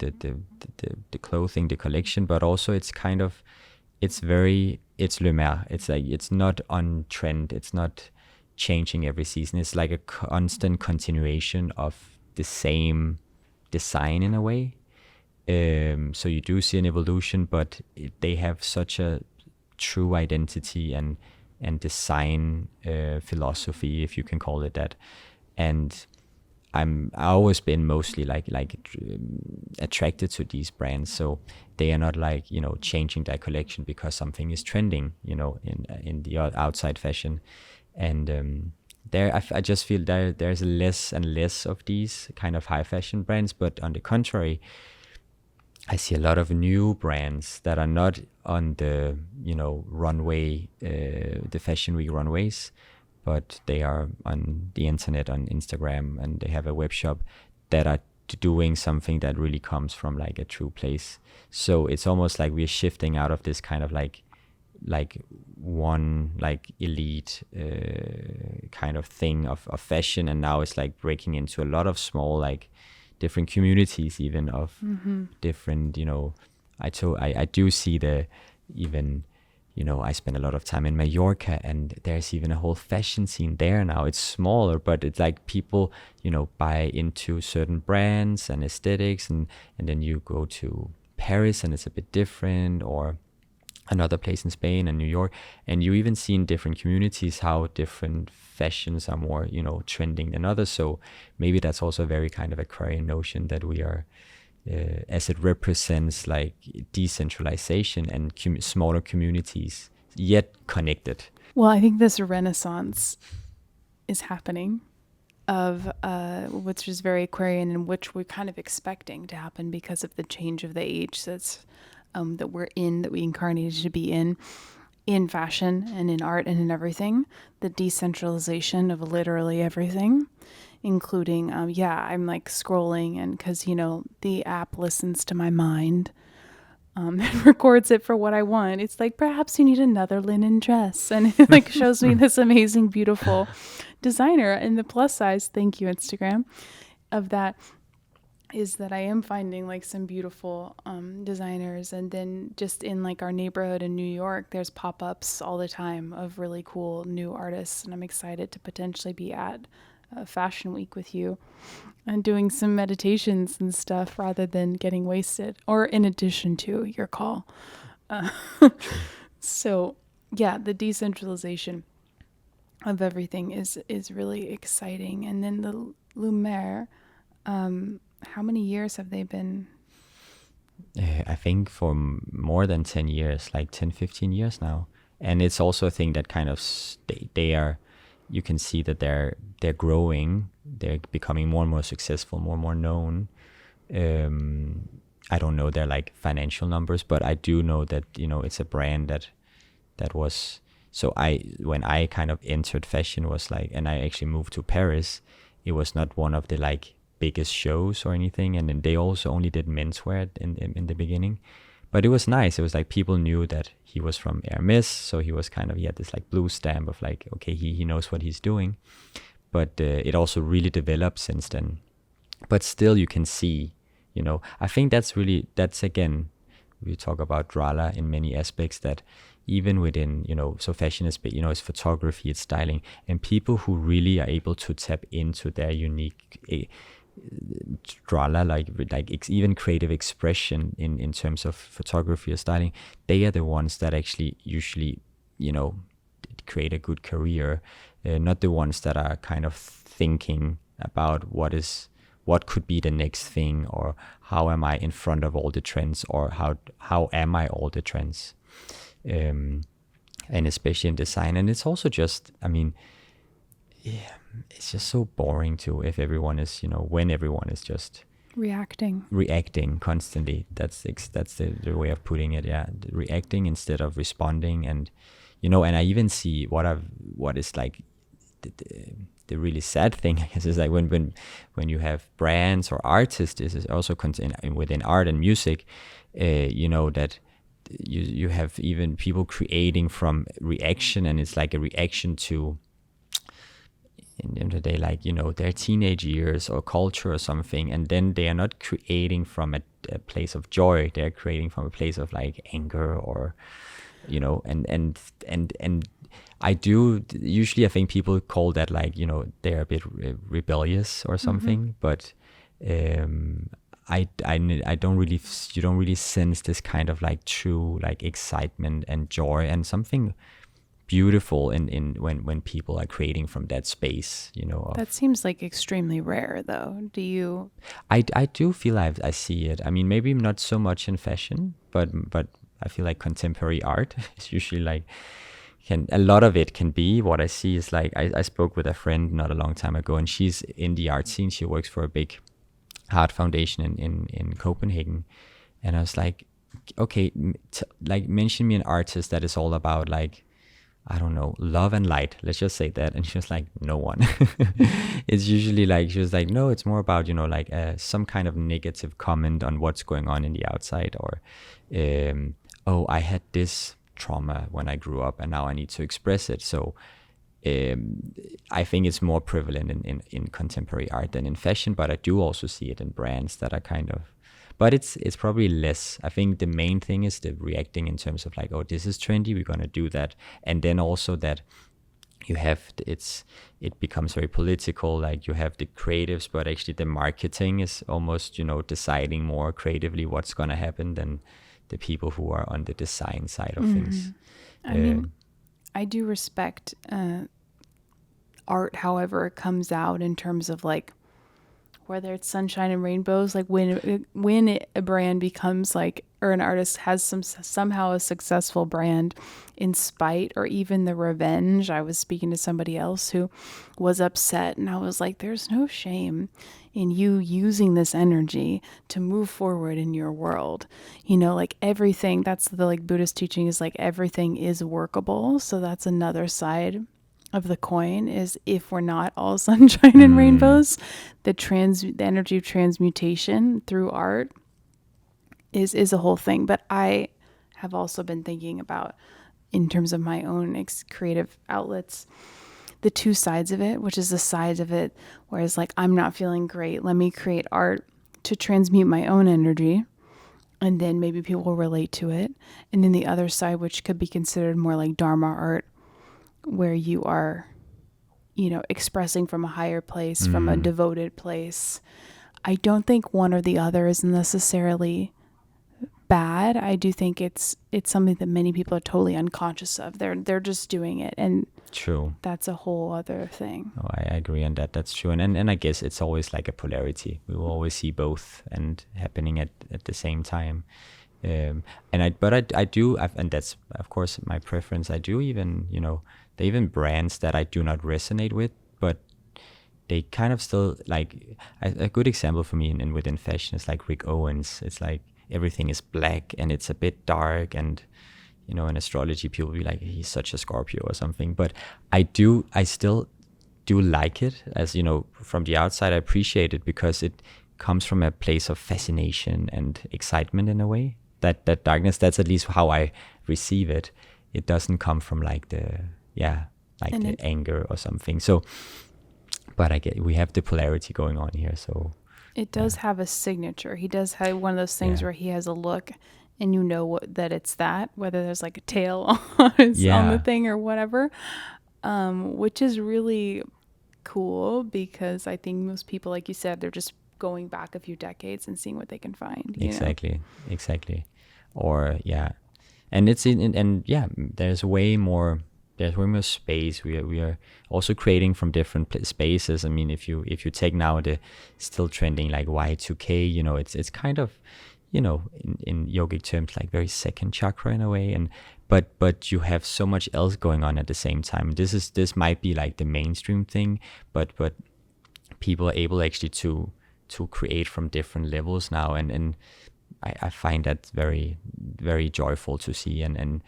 clothing, the collection, but also it's kind of, it's Lemaire. It's like, it's not on trend. It's not changing every season. It's like a constant continuation of the same design in a way. So you do see an evolution, but they have such a true identity and design philosophy, if you can call it that. And I always been mostly like attracted to these brands. So they are not like changing their collection because something is trending in the outside fashion. And I just feel there's less and less of these kind of high fashion brands, but on the contrary, I see a lot of new brands that are not on the runway, the Fashion Week runways, but they are on the internet, on Instagram, and they have a web shop that are doing something that really comes from like a true place. So it's almost like we're shifting out of this kind of like one like elite kind of thing of fashion, and now it's like breaking into a lot of small like different communities even of different I do see the even I spend a lot of time in Mallorca, and there's even a whole fashion scene there now. It's smaller, but it's like people, buy into certain brands and aesthetics, and then you go to Paris and it's a bit different, or another place in Spain and New York, and you even see in different communities how different fashions are more, trending than others. So maybe that's also a very kind of Aquarian notion that we are, as it represents like decentralization and smaller communities, yet connected. Well, I think this renaissance is happening of which is very Aquarian, and which we're kind of expecting to happen because of the change of the age that's that we're in, that we incarnated to be in fashion and in art and in everything. The decentralization of literally everything, including, I'm like scrolling, and because, the app listens to my mind and records it for what I want. It's like, perhaps you need another linen dress. And it like shows me this amazing, beautiful designer in the plus size, thank you, Instagram, of that. Is that I am finding like some beautiful designers, and then just in like our neighborhood in New York, there's pop-ups all the time of really cool new artists, and I'm excited to potentially be at Fashion Week with you and doing some meditations and stuff rather than getting wasted, or in addition to your call. So yeah, the decentralization of everything is really exciting. And then the Lumiere, how many years have they been? I think for more than 10 years, like 10, 15 years now. And it's also a thing that kind of they are, you can see that they're growing, they're becoming more and more successful, more and more known. I don't know their like financial numbers, but I do know that, it's a brand that was, so when I kind of entered fashion was like, and I actually moved to Paris, it was not one of the like biggest shows or anything, and then they also only did menswear in the beginning, but it was nice. It was like people knew that he was from Hermes, so he had this like blue stamp of like, okay, he knows what he's doing. But it also really developed since then. But still, you can see, I think that's again, we talk about Drala in many aspects, that even within, so fashion is, it's photography, it's styling, and people who really are able to tap into their unique Drala, like even creative expression in terms of photography or styling, they are the ones that actually usually, create a good career, not the ones that are kind of thinking about what could be the next thing, or how am I in front of all the trends, or how am I all the trends, and especially in design. And it's also just, yeah, it's just so boring too if everyone is, when everyone is just reacting constantly. That's the way of putting it. Yeah, reacting instead of responding. And and I even see what is like the really sad thing, I guess, is like when you have brands or artists, this is also within art and music, that you have even people creating from reaction, and it's like a reaction to, in the end of the day, like, their teenage years or culture or something, and then they are not creating from a place of joy, they're creating from a place of like anger, or and I do usually, I think people call that like, they're a bit rebellious or something, but I don't really, you don't really sense this kind of like true like excitement and joy and something beautiful in when people are creating from that space, That seems like extremely rare, though. Do you? I do feel I see it. I mean, maybe not so much in fashion, but I feel like contemporary art is usually like, a lot of it can be, what I see is like, I spoke with a friend not a long time ago, and she's in the art scene. She works for a big art foundation in Copenhagen. And I was like, okay, like mention me an artist that is all about like, I don't know, love and light. Let's just say that. And she was like, no one. It's usually like, she was like, no, it's more about, like some kind of negative comment on what's going on in the outside, or, oh, I had this trauma when I grew up and now I need to express it. So I think it's more prevalent in contemporary art than in fashion, but I do also see it in brands that are kind of, but it's probably less. I think the main thing is the reacting in terms of like, oh, this is trendy, we're gonna do that. And then also that you have it becomes very political, like you have the creatives, but actually the marketing is almost, deciding more creatively what's gonna happen than the people who are on the design side of things. I mean, I do respect art however it comes out, in terms of like whether it's sunshine and rainbows, like when a brand becomes like, or an artist has somehow a successful brand in spite or even the revenge. I was speaking to somebody else who was upset, and I was like, there's no shame in you using this energy to move forward in your world. Like everything, that's the like Buddhist teaching, is like everything is workable. So that's another side of the coin, is if we're not all sunshine and rainbows, the energy of transmutation through art is a whole thing. But I have also been thinking about, in terms of my own creative outlets, the two sides of it, which is the side of it where it's like, I'm not feeling great, let me create art to transmute my own energy, and then maybe people will relate to it. And then the other side, which could be considered more like Dharma art, where you are, expressing from a higher place, from a devoted place. I don't think one or the other is necessarily bad. I do think it's something that many people are totally unconscious of. They're just doing it, and True. that's a whole other thing. Oh, I agree on that. That's true. And I guess it's always like a polarity. We will always see both and happening at the same time. And I do, and that's of course my preference. I do even, there are even brands that I do not resonate with, but they kind of still like, a good example for me in within fashion is like Rick Owens. It's like everything is black and it's a bit dark, and in astrology people be like, he's such a Scorpio or something. But I still do like it, as from the outside I appreciate it, because it comes from a place of fascination and excitement in a way. That darkness, that's at least how I receive it. It doesn't come from like the anger or something. So, but I get, we have the polarity going on here. So it does have a signature. He does have one of those things where he has a look, and that it's that, whether there's like a tail on the thing or whatever, which is really cool, because I think most people, like you said, they're just going back a few decades and seeing what they can find. Exactly. Or and it's there's way more space. We are also creating from different spaces. I mean, if you take now the still trending like Y2K, it's kind of, in yogic terms, like very second chakra in a way, and but you have so much else going on at the same time. This might be like the mainstream thing, but people are able actually to create from different levels now, and I find that very, very joyful to see. And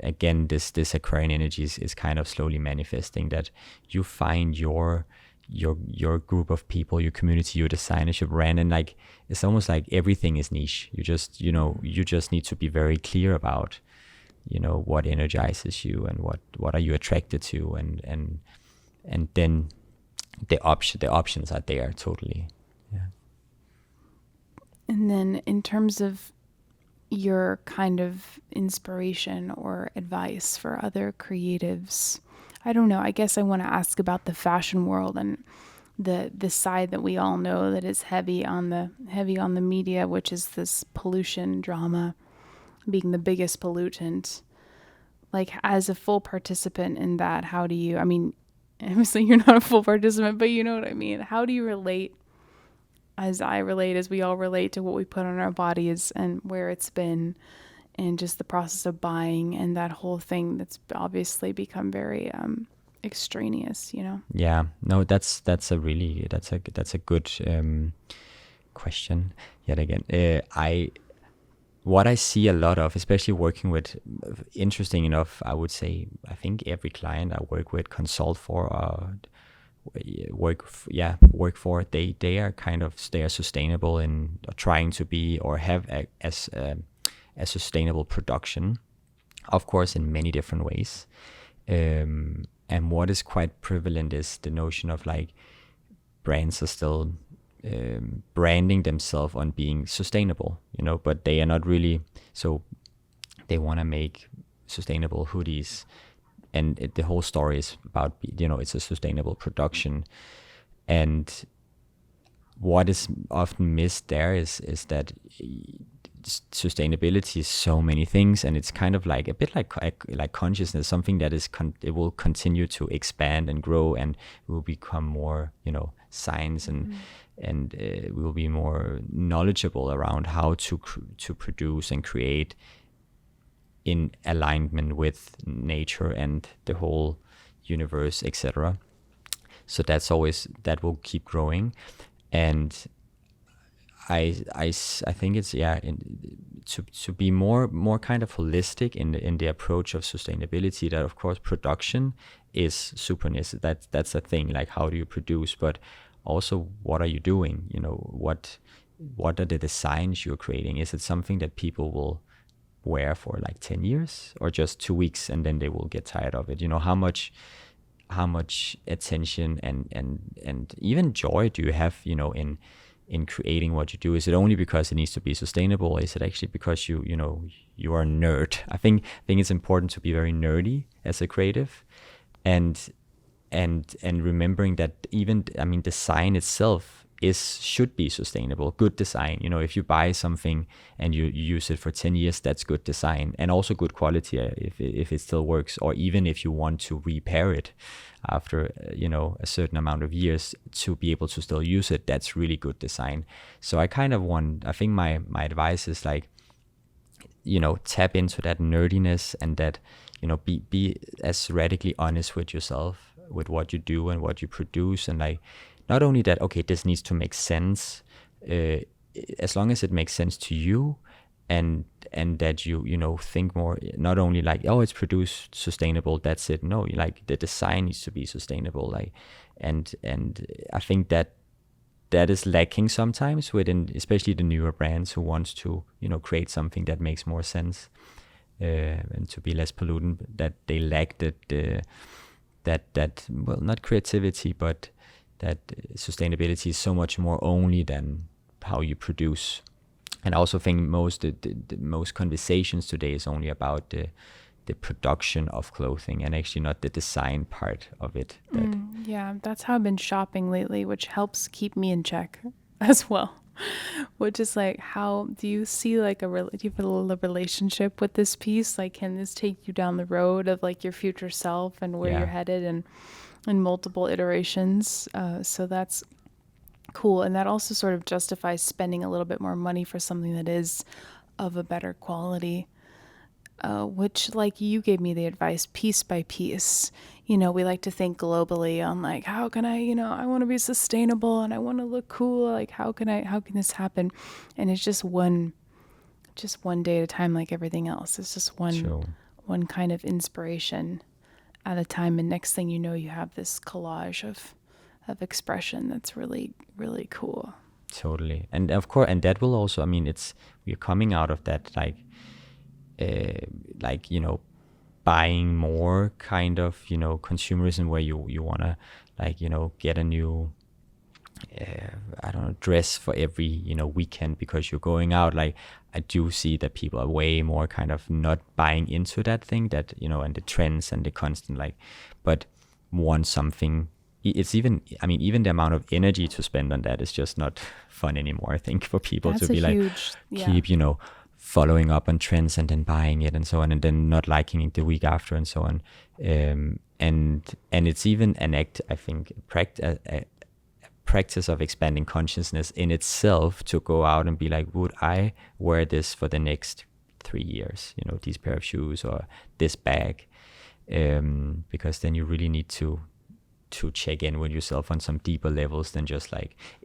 again, this Aquarian energy is kind of slowly manifesting, that you find your group of people, your community, your designership brand, and like it's almost like everything is niche. You just need to be very clear about what energizes you and what are you attracted to, and then the options are there totally. And then in terms of your kind of inspiration or advice for other creatives, I don't know, I guess I want to ask about the fashion world and the side that we all know that is heavy on the media, which is this pollution drama being the biggest pollutant. Like, as a full participant in that, how do you, I mean, obviously you're not a full participant, but you know what I mean. How do you relate, as we all relate to what we put on our bodies and where it's been, and just the process of buying and that whole thing that's obviously become very extraneous, Yeah, no, that's a good question yet again. What I see a lot of, especially working with, interesting enough, I would say, I think every client I work with, consult for, work for, they are sustainable in trying to be, or have a sustainable production, of course, in many different ways. And what is quite prevalent is the notion of like brands are still branding themselves on being sustainable, but they are not really. So they want to make sustainable hoodies, and the whole story is about, it's a sustainable production. And what is often missed there is that sustainability is so many things, and it's kind of like a bit like consciousness, something that is it will continue to expand and grow, and will become more, science, and we will be more knowledgeable around how to produce and create in alignment with nature and the whole universe, etc. So that will keep growing. And I think it's to be more kind of holistic in the approach of sustainability. That of course production is super necessary. That's a thing. Like, how do you produce? But also, what are you doing? What are the designs you're creating? Is it something that people will wear for like 10 years, or just 2 weeks and then they will get tired of it? How much attention and even joy do you have, in creating what you do? Is it only because it needs to be sustainable? Is it actually because you are a nerd? I think it's important to be very nerdy as a creative, and remembering that even, design itself should be sustainable. Good design, if you buy something and you use it for 10 years, that's good design, and also good quality if it still works, or even if you want to repair it after a certain amount of years to be able to still use it, that's really good design. So I think my advice is like, tap into that nerdiness, and that, be as radically honest with yourself, with what you do and what you produce, and like, not only that, okay, this needs to make sense, as long as it makes sense to you, and that you think more, not only like, oh, it's produced sustainable, that's it. No, like, the design needs to be sustainable, like, and I think that is lacking sometimes within, especially the newer brands who wants to create something that makes more sense, and to be less pollutant. That they lack that well, not creativity, but that sustainability is so much more only than how you produce. And I also think the most conversations today is only about the production of clothing, and actually not the design part of it. Yeah, that's how I've been shopping lately, which helps keep me in check as well. Which is like, how do you see like do you have a relationship with this piece? Like, can this take you down the road of like your future self and where you're headed, and in multiple iterations? So that's cool. And that also sort of justifies spending a little bit more money for something that is of a better quality, which, like, you gave me the advice, piece by piece. We like to think globally on like, how can I want to be sustainable and I want to look cool. Like, how can this happen? And it's just one day at a time, like everything else. It's just one kind of inspiration at a time, and next thing you know, you have this collage of expression that's really, really cool. Totally. And of course, and that will also, we're coming out of that, buying more kind of, consumerism, where you want to get a new dress for every weekend because you're going out. Like, I do see that people are way more kind of not buying into that thing, that and the trends and the constant but want something. It's even the amount of energy to spend on that is just not fun anymore, I think, for people. That's to be huge, keep following up on trends and then buying it and so on, and then not liking it the week after and so on. And it's even an act, I think, practice of expanding consciousness in itself, to go out and be like, would I wear this for the next 3 years, these pair of shoes or this bag? Because then you really need to check in with yourself on some deeper levels than just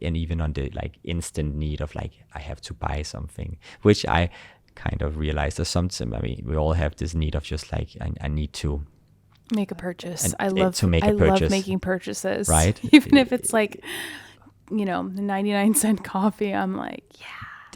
and even on the instant need of I have to buy something, which I kind of realized there's something. We all have this need of just I need to make a purchase. I love making purchases, right? Even if it's 99-cent coffee, I'm like, yeah.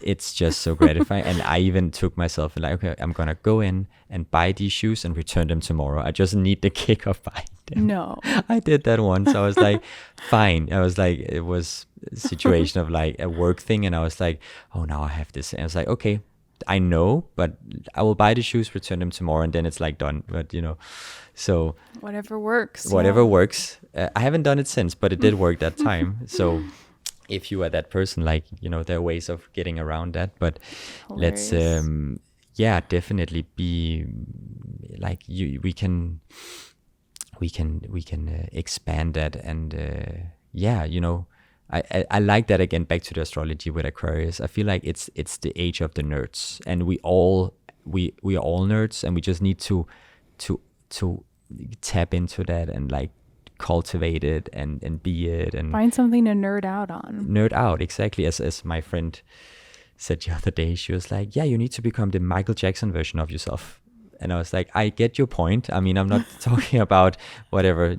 It's just so gratifying. And I even took myself okay, I'm gonna go in and buy these shoes and return them tomorrow. I just need the kick of buying No. I did that once. I was like, fine. I was like, it was a situation of like a work thing, and I was like, oh, now I have this. And I was like, okay, I know, but I will buy the shoes, return them tomorrow, and then it's like done. But so Whatever works. whatever yeah. works. I haven't done it since, but it did work that time. So if you are that person, like, there are ways of getting around that, but let's Hilarious. definitely be like we can expand that. And I like that. Again, back to the astrology with Aquarius, I feel like it's the age of the nerds, and we are all nerds, and we just need to tap into that and like cultivate it and be it and Find something to nerd out on. nerd out. Exactly, as my friend said the other day. She was like, yeah, you need to become the Michael Jackson version of yourself. And I was like, I get your point. I mean, I'm not talking about whatever,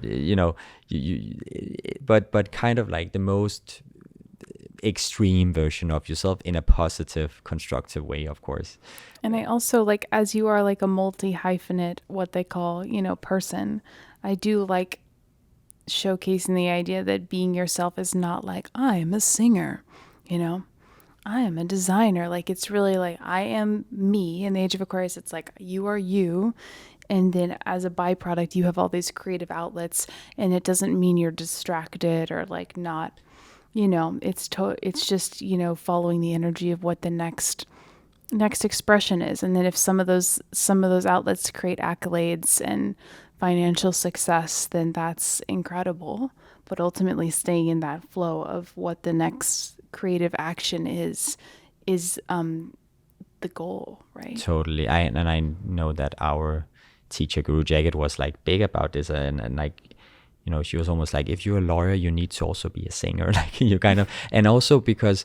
but kind of like the most extreme version of yourself in a positive, constructive way, of course. And I also like, as you are like a multi-hyphenate, what they call, person, I do like showcasing the idea that being yourself is not like, I am a singer, I am a designer. Like, it's really like, I am me. In the age of Aquarius, it's like, you are you. And then as a byproduct, you have all these creative outlets, and it doesn't mean you're distracted or like not, it's just, following the energy of what the next expression is. And then if some of those outlets create accolades and financial success, then that's incredible. But ultimately staying in that flow of what the next creative action is the goal, right? Totally. I know that our teacher Guru Jagat was like big about this, and like, she was almost like, if you're a lawyer, you need to also be a singer. Like, you kind of, and also because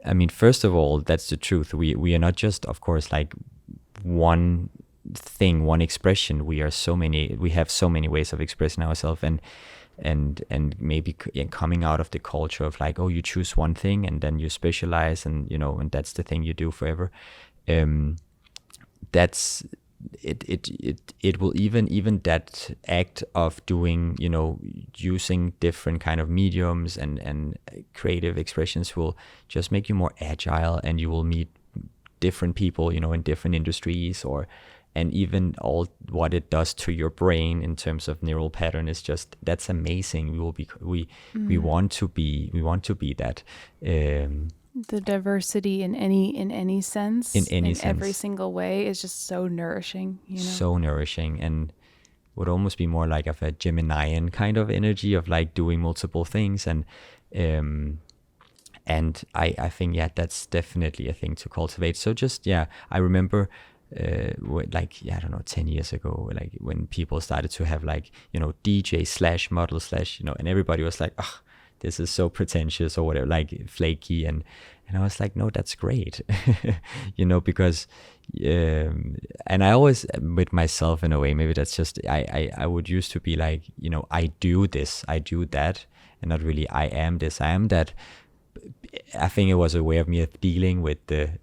I mean, first of all, that's the truth. We are not just, of course, like one thing, one expression. We have so many ways of expressing ourselves, and maybe coming out of the culture of like, oh, you choose one thing and then you specialize, and and that's the thing you do forever. That's it will even that act of doing, using different kind of mediums and creative expressions will just make you more agile, and you will meet different people, in different industries, and even all what it does to your brain in terms of neural pattern is just, that's amazing. We want to be that. The diversity in any sense, In any sense. every single way, is just so nourishing. So nourishing, and would almost be more like of a Geminian kind of energy of like doing multiple things, and I think that's definitely a thing to cultivate. So just I remember like I don't know, 10 years ago, like when people started to have like DJ / model / and everybody was like, oh, this is so pretentious or whatever, like flaky, and I was like, no, that's great. Because and I always, with myself in a way, maybe that's just I would used to be like, I do this, I do that, and not really I am this, I am that. I think it was a way of me of dealing with the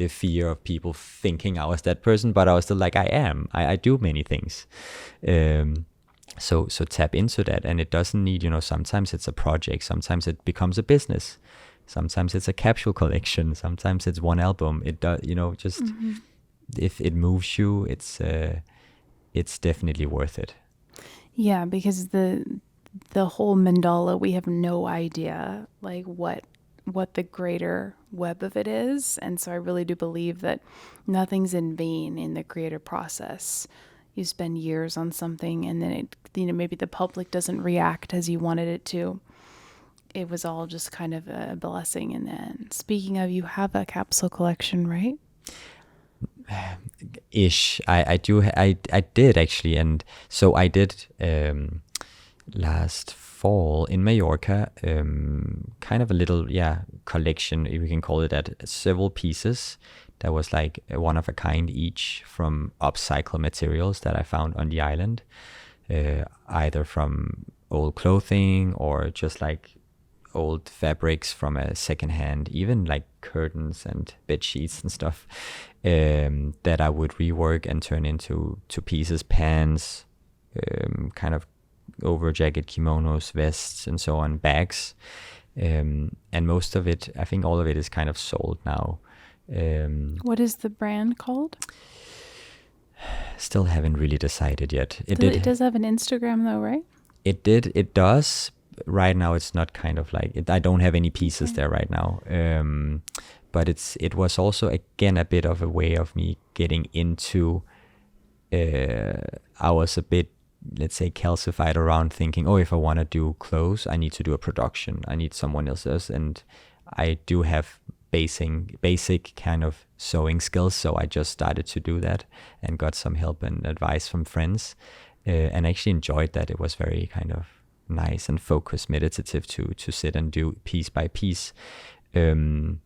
fear of people thinking I was that person, but I was still like, I do many things. So tap into that, and it doesn't need, sometimes it's a project, sometimes it becomes a business, sometimes it's a capsule collection, sometimes it's one album. It does, just if it moves you, it's definitely worth it. Yeah, because the whole mandala, we have no idea like what the greater web of it is. And so I really do believe that nothing's in vain in the creative process. You spend years on something, and then it, maybe the public doesn't react as you wanted it to. It was all just kind of a blessing. And then, speaking of, you have a capsule collection, right? Ish. I do. I did actually, and so I did last fall in Mallorca, kind of a little collection, if we can call it that, several pieces that was like one of a kind each, from upcycled materials that I found on the island, either from old clothing or just like old fabrics from a secondhand, even like curtains and bed sheets and stuff, that I would rework and turn into pieces, pans, kind of over jacket, kimonos, vests, and so on, bags. And most of it, I think all of it is kind of sold now. What is the brand called? Still haven't really decided yet. It does have an Instagram though, right? It does. Right now it's not kind of like it, I don't have any pieces there right now. But it was also again a bit of a way of me getting into. I was a bit, let's say, calcified around thinking, oh, if I want to do clothes, I need to do a production. I need someone else's, and I do have basic kind of sewing skills, so I just started to do that and got some help and advice from friends, and actually enjoyed that. It was very kind of nice and focused, meditative to sit and do piece by piece, and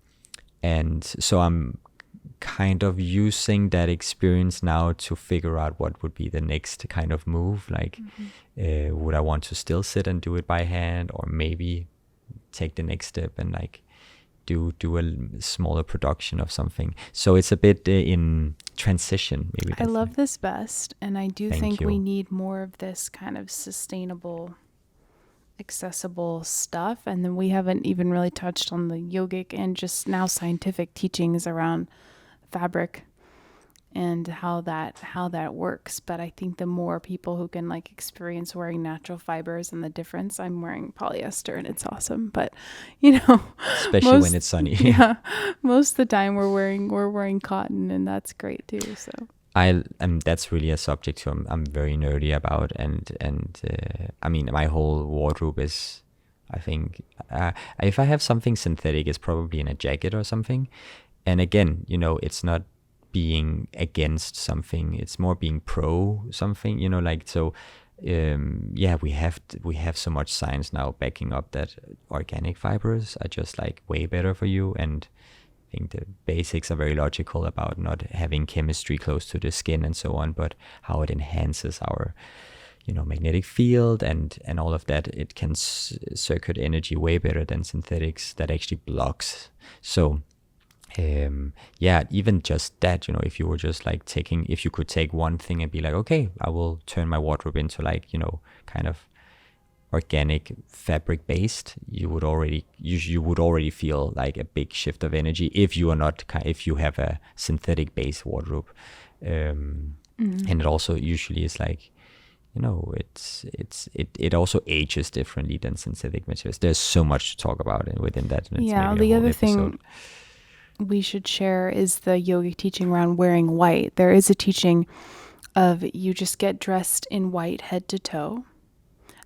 so I'm kind of using that experience now to figure out what would be the next kind of move. Like, would I want to still sit and do it by hand, or maybe take the next step and like do a smaller production of something? So it's a bit in transition. Maybe I love this best, and I do think you. We need more of this kind of sustainable, accessible stuff. And then we haven't even really touched on the yogic and just now scientific teachings around fabric and how that works. But I think the more people who can like experience wearing natural fibers and the difference, I'm wearing polyester and it's awesome. But especially when it's sunny. Yeah, most of the time we're wearing cotton, and that's great too. So that's really a subject too I'm very nerdy about, and I mean, my whole wardrobe is, I think, if I have something synthetic, it's probably in a jacket or something. And again, it's not being against something, it's more being pro something, like, so we have so much science now backing up that organic fibers are just like way better for you, and I think the basics are very logical about not having chemistry close to the skin and so on, but how it enhances our magnetic field and all of that. It can circuit energy way better than synthetics that actually blocks. So even just that, if you were just like if you could take one thing and be like, okay, I will turn my wardrobe into like, kind of organic fabric based, you would already feel like a big shift of energy if you have a synthetic based wardrobe. And it also usually is like, it also ages differently than synthetic materials. There's so much to talk about within that. And the other thing we should share is the yogic teaching around wearing white. There is a teaching of you just get dressed in white head to toe.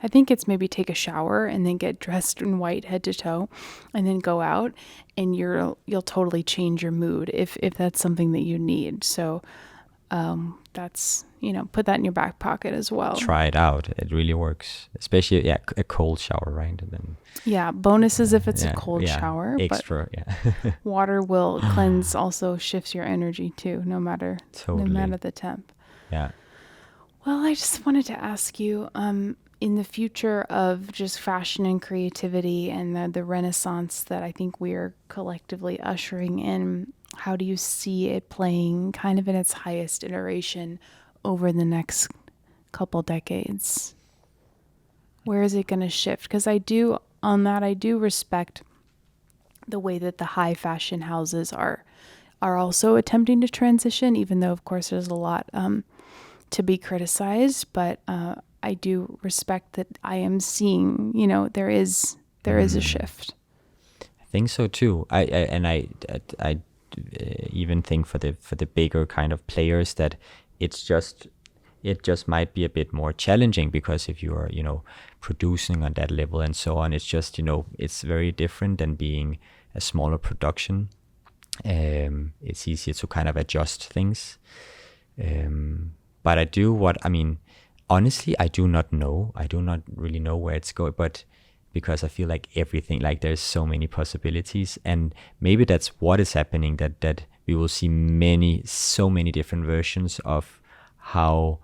I think it's maybe take a shower and then get dressed in white head to toe and then go out, and you'll totally change your mood if that's something that you need. So that's, put that in your back pocket as well. Try it out. It really works. Especially, a cold shower, right? And then, bonuses if it's a cold shower. Extra, but water will cleanse, also shifts your energy too, no matter the temp. Yeah. Well, I just wanted to ask you, in the future of just fashion and creativity and the renaissance that I think we are collectively ushering in, how do you see it playing kind of in its highest iteration over the next couple decades? Where is it going to shift? Because I do respect the way that the high fashion houses are also attempting to transition, even though, of course, there's a lot to be criticized. But I do respect that I am seeing, there is a shift. I think so too. I even think for the bigger kind of players that it just might be a bit more challenging, because if you are producing on that level and so on, it's just it's very different than being a smaller production. It's easier to kind of adjust things. But honestly, I do not know. I do not really know where it's going, but because I feel like everything, like there's so many possibilities, and maybe that's what is happening, that we will see so many different versions of how,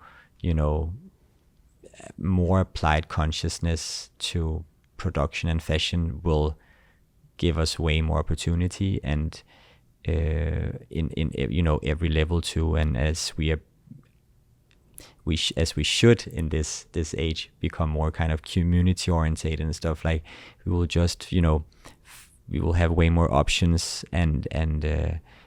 more applied consciousness to production and fashion will give us way more opportunity, and in every level too. And as we are as we should in this age, become more kind of community oriented and stuff. Like we will just, we will have way more options, and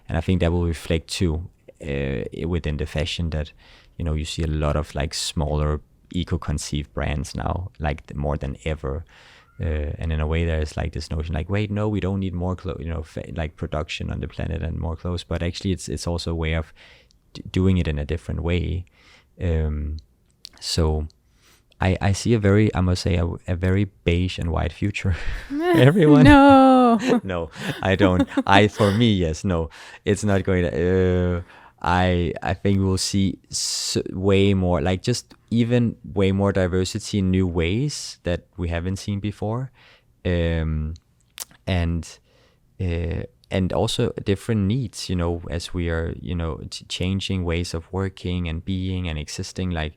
I think that will reflect too within the fashion, that you see a lot of like smaller eco-conceived brands now, like more than ever. And in a way, there's like this notion, like, wait, no, we don't need more clothes, like production on the planet and more clothes. But actually, it's also a way of doing it in a different way. So I see I must say, a very beige and white future. Everyone. No. No, I don't. For me, yes, no, it's not going to. I think we'll see way more, like just even way more diversity in new ways that we haven't seen before, and also different needs. As we are, changing ways of working and being and existing. Like,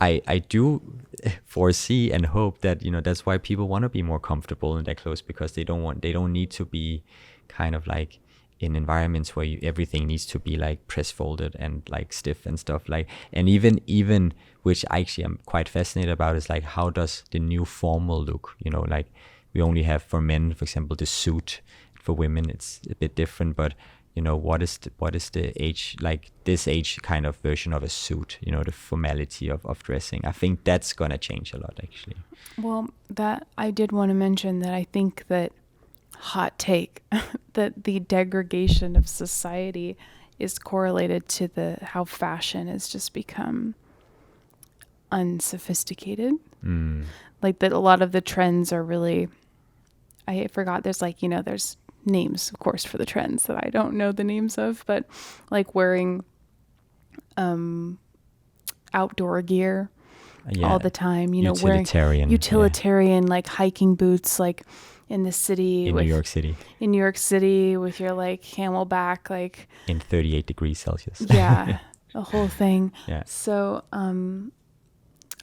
I do foresee and hope that that's why people want to be more comfortable in their clothes, because they don't need to be kind of like in environments where everything needs to be like press folded and like stiff and stuff. Like, and even which actually I'm quite fascinated about, is like, how does the new formal look? Like we only have for men, for example, the suit. For women, it's a bit different, but what is the age, like this age kind of version of a suit, the formality of dressing. I think that's gonna change a lot, actually. Well, that I did want to mention that I think that hot take that the degradation of society is correlated to how fashion has just become unsophisticated. Like that a lot of the trends are really, I forgot, there's like, there's names, of course, for the trends that I don't know the names of, but like wearing outdoor gear all the time, utilitarian, wearing utilitarian, like hiking boots, like in the city, in New York City with your like camelback, like in 38 degrees Celsius. Yeah, the whole thing. Yeah. So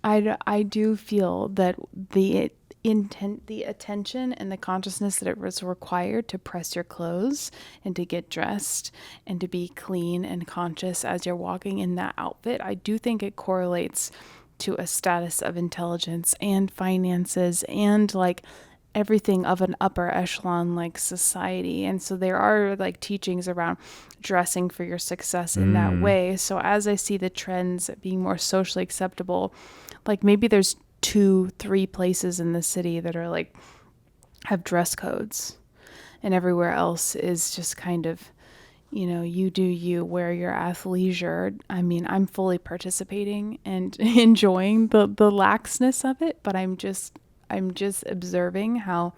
I do feel that the attention and the consciousness that it was required to press your clothes and to get dressed and to be clean and conscious as you're walking in that outfit, I do think it correlates to a status of intelligence and finances and like everything of an upper echelon like society. And so there are like teachings around dressing for your success in that way. So as I see the trends being more socially acceptable, like maybe there's 2-3 places in the city that are like have dress codes, and everywhere else is just kind of, you do you, wear your athleisure. I mean, I'm fully participating and enjoying the laxness of it, but I'm just observing how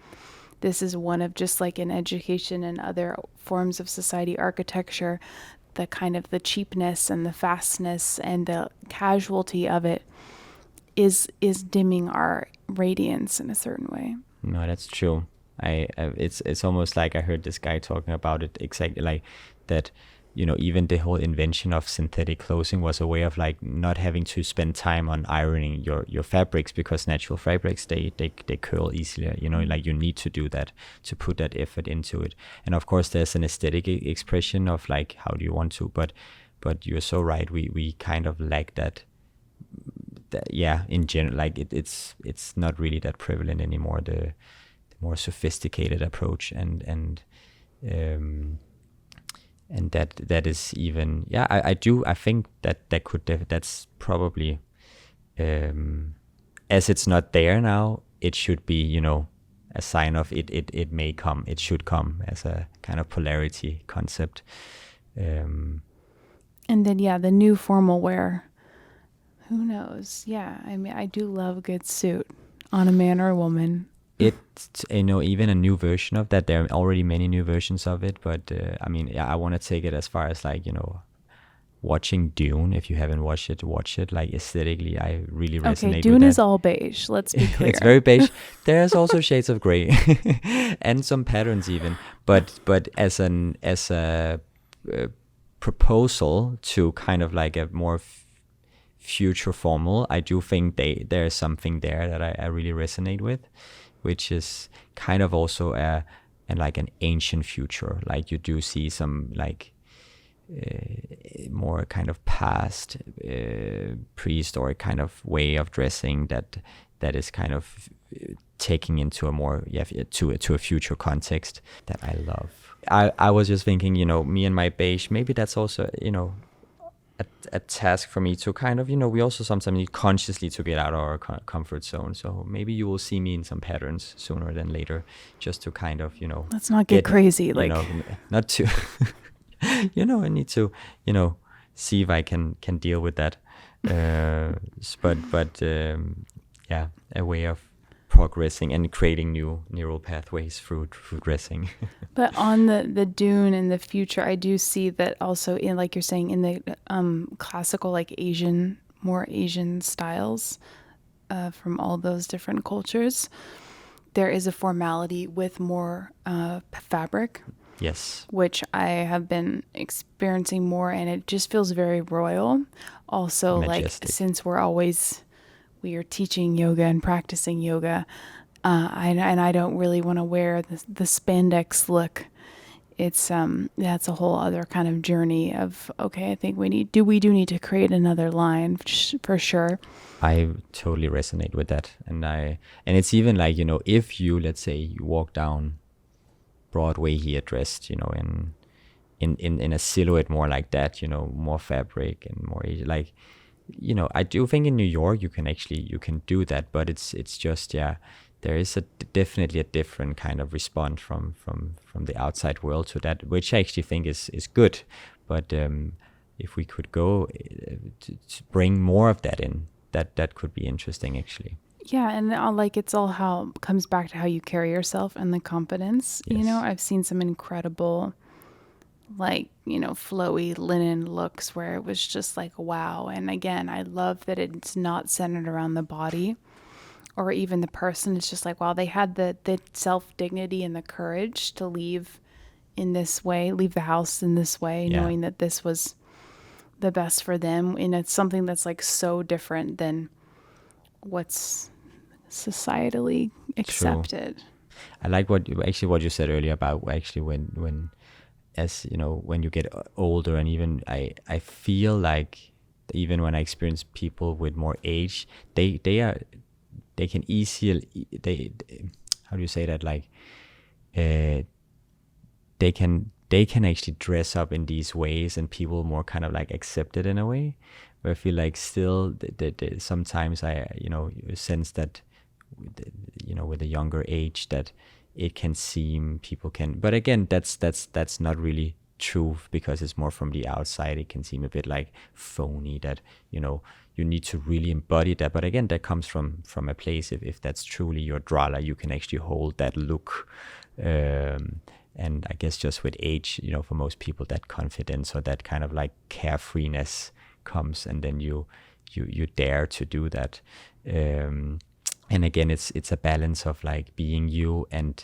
this is one of, just like in education and other forms of society architecture, the kind of the cheapness and the fastness and the casualty of it is dimming our radiance in a certain way. No, that's true. It's almost like I heard this guy talking about it exactly like that. Even the whole invention of synthetic clothing was a way of like not having to spend time on ironing your fabrics, because natural fabrics they curl easily. Like you need to do that, to put that effort into it. And of course, there's an aesthetic expression of like how do you want to, but you're so right. We kind of lack that. In general, like it's not really that prevalent anymore. The more sophisticated approach and that is even I think that could that's probably as it's not there now, it should be a sign of it may come, it should come as a kind of polarity concept. And then the new formal wear, who knows? I mean, I do love a good suit on a man or a woman. It's even a new version of that. There are already many new versions of it, but I mean, I want to take it as far as like watching Dune. If you haven't watched it, watch it. Like aesthetically, I really resonate with that. Okay, Dune is all beige. Let's be clear. It's very beige. There's also shades of gray and some patterns even. But as a proposal to kind of like a more future formal, I do think there's something there that I really resonate with, which is kind of also an ancient future. Like you do see some like more kind of past prehistoric kind of way of dressing that is kind of taking into a more to a future context that I love. I was just thinking, me and my beige, maybe that's also a task for me to kind of, we also sometimes need consciously to get out of our comfort zone. So maybe you will see me in some patterns sooner than later, just to kind of, let's not get crazy, not to, I need to, see if I can deal with that. But a way of progressing and creating new neural pathways through dressing. But on the dune in the future, I do see that also in, like you're saying, in the classical, like more Asian styles from all those different cultures, there is a formality with more fabric. Yes. Which I have been experiencing more, and it just feels very royal. Also, majestic. Like since we are teaching yoga and practicing yoga, and I don't really want to wear the spandex look. It's that's a whole other kind of journey of, okay, I think we do need to create another line for sure. I totally resonate with that, and it's even like, if you, let's say you walk down Broadway here dressed, in a silhouette more like that, more fabric and more like, I do think in New York you can do that, but it's just, there is definitely a different kind of response from the outside world to that, which I actually think is good. But if we could go to bring more of that in, that could be interesting actually. Yeah, and like it's all how comes back to how you carry yourself and the confidence. Yes. I've seen some incredible, like, flowy linen looks where it was just like, wow. And again, I love that it's not centered around the body or even the person. It's just like, wow, they had the self-dignity and the courage to leave the house in this way, knowing that this was the best for them. And it's something that's like so different than what's societally accepted. True. I like what you said earlier about actually when as when you get older, and even I feel like even when I experience people with more age, they can easily, how do you say that, like they can actually dress up in these ways, and people more kind of like accept it in a way, where I feel like still sometimes I sense that with a younger age that it can seem people can, but again that's not really true, because it's more from the outside. It can seem a bit like phony, that you need to really embody that, but again that comes from a place, if that's truly your drala, you can actually hold that look. And I guess just with age, for most people, that confidence or that kind of like carefreeness comes, and then you dare to do that. And again, it's a balance of like being you and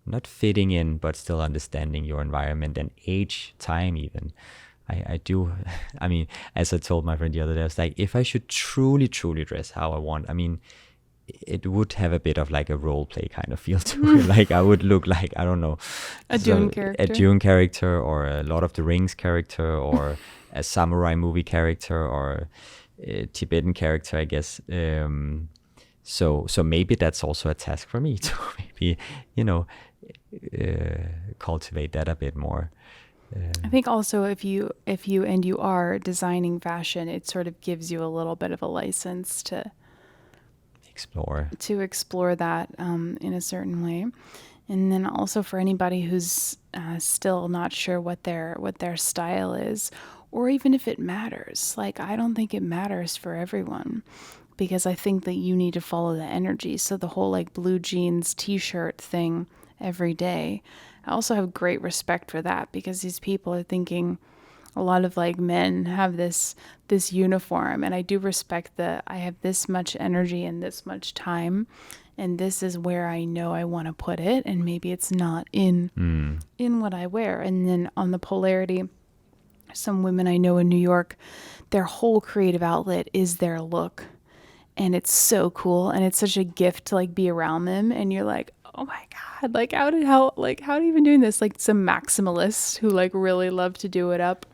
not fitting in, but still understanding your environment and age, time even. I do, I mean, as I told my friend the other day, I was like, if I should truly dress how I want, I mean, it would have a bit of like a role play kind of feel to it. Like I would look like, I don't know, a Dune character, or a Lord of the Rings character, or a samurai movie character, or a Tibetan character, I guess. So maybe that's also a task for me to maybe, cultivate that a bit more. I think also if you are designing fashion, it sort of gives you a little bit of a license to explore that in a certain way. And then also for anybody who's still not sure what their style is, or even if it matters. Like, I don't think it matters for everyone, because I think that you need to follow the energy. So the whole like blue jeans t-shirt thing every day, I also have great respect for that, because these people are thinking, a lot of like men have this uniform, and I do respect that I have this much energy and this much time, and this is where I know I want to put it, and maybe it's not in what I wear. And then on the polarity, some women I know in New York, their whole creative outlet is their look, and it's so cool, and it's such a gift to like be around them, and you're like, oh my God, like how are you even doing this? Like some maximalists who like really love to do it up.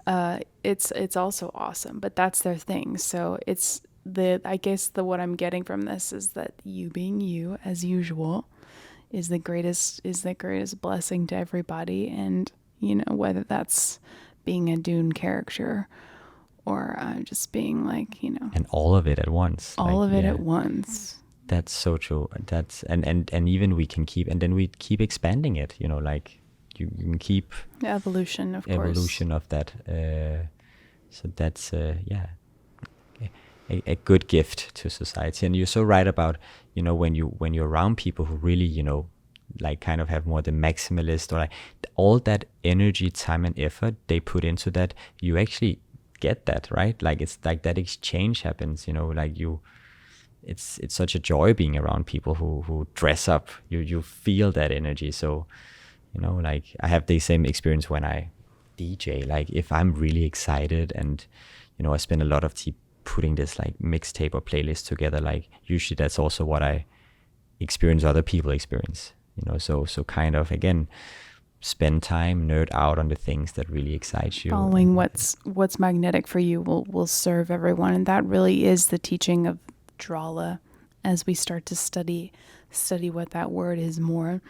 it's also awesome, but that's their thing. So it's I guess what I'm getting from this is that you being you as usual is the greatest blessing to everybody. And whether that's being a Dune character or just being like, And all of it at once. all of it at once. That's so true. That's and even we can keep, and then we keep expanding it. Like you can keep The evolution, of course. evolution of that. So that's a good gift to society. And you're so right about when you're around people who really like kind of have more the maximalist, or like all that energy, time, and effort they put into that, you actually get that, right? Like it's like that exchange happens. Like it's such a joy being around people who dress up. You feel that energy. So like I have the same experience when I DJ. Like if I'm really excited and I spend a lot of time putting this like mixtape or playlist together, like usually that's also what I experience other people experience. So kind of again, spend time, nerd out on the things that really excite you. Following what's magnetic for you will serve everyone, and that really is the teaching of Drala. As we start to study what that word is more,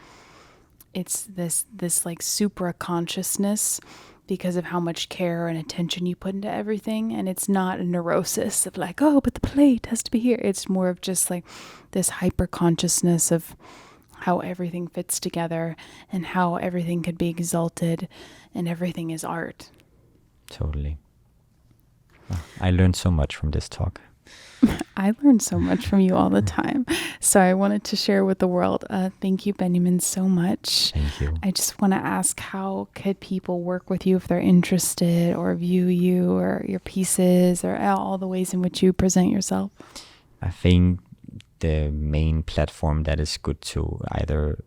it's this like supra consciousness because of how much care and attention you put into everything. And it's not a neurosis of like, oh, but the plate has to be here. It's more of just like this hyper consciousness of how everything fits together and how everything could be exalted and everything is art. Totally. Well, I learned so much from this talk. I learn so much from you all the time. So I wanted to share with the world. Thank you, Benjamin, so much. Thank you. I just want to ask, how could people work with you if they're interested, or view you or your pieces, or all the ways in which you present yourself? I think the main platform that is good to either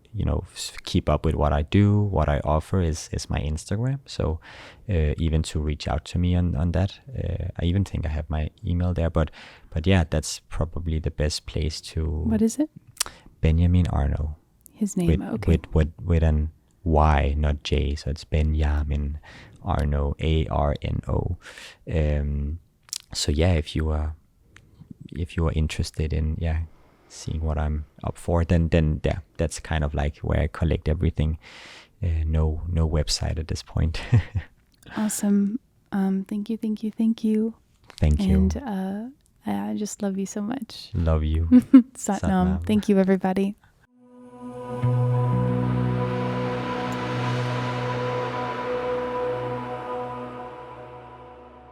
keep up with what I do, what I offer is my Instagram. So even to reach out to me on that, I even think I have my email there. But yeah, that's probably the best place to. What is it? Benyamin Arno. His name. Okay. With an Y, not J. So it's Benyamin Arno, Arno. So yeah, if you are interested in seeing what I'm up for, then yeah, that's kind of like where I collect everything. No website at this point. Awesome. Thank you. Thank you. And I just love you so much. Love you. Satnam. Thank you, everybody.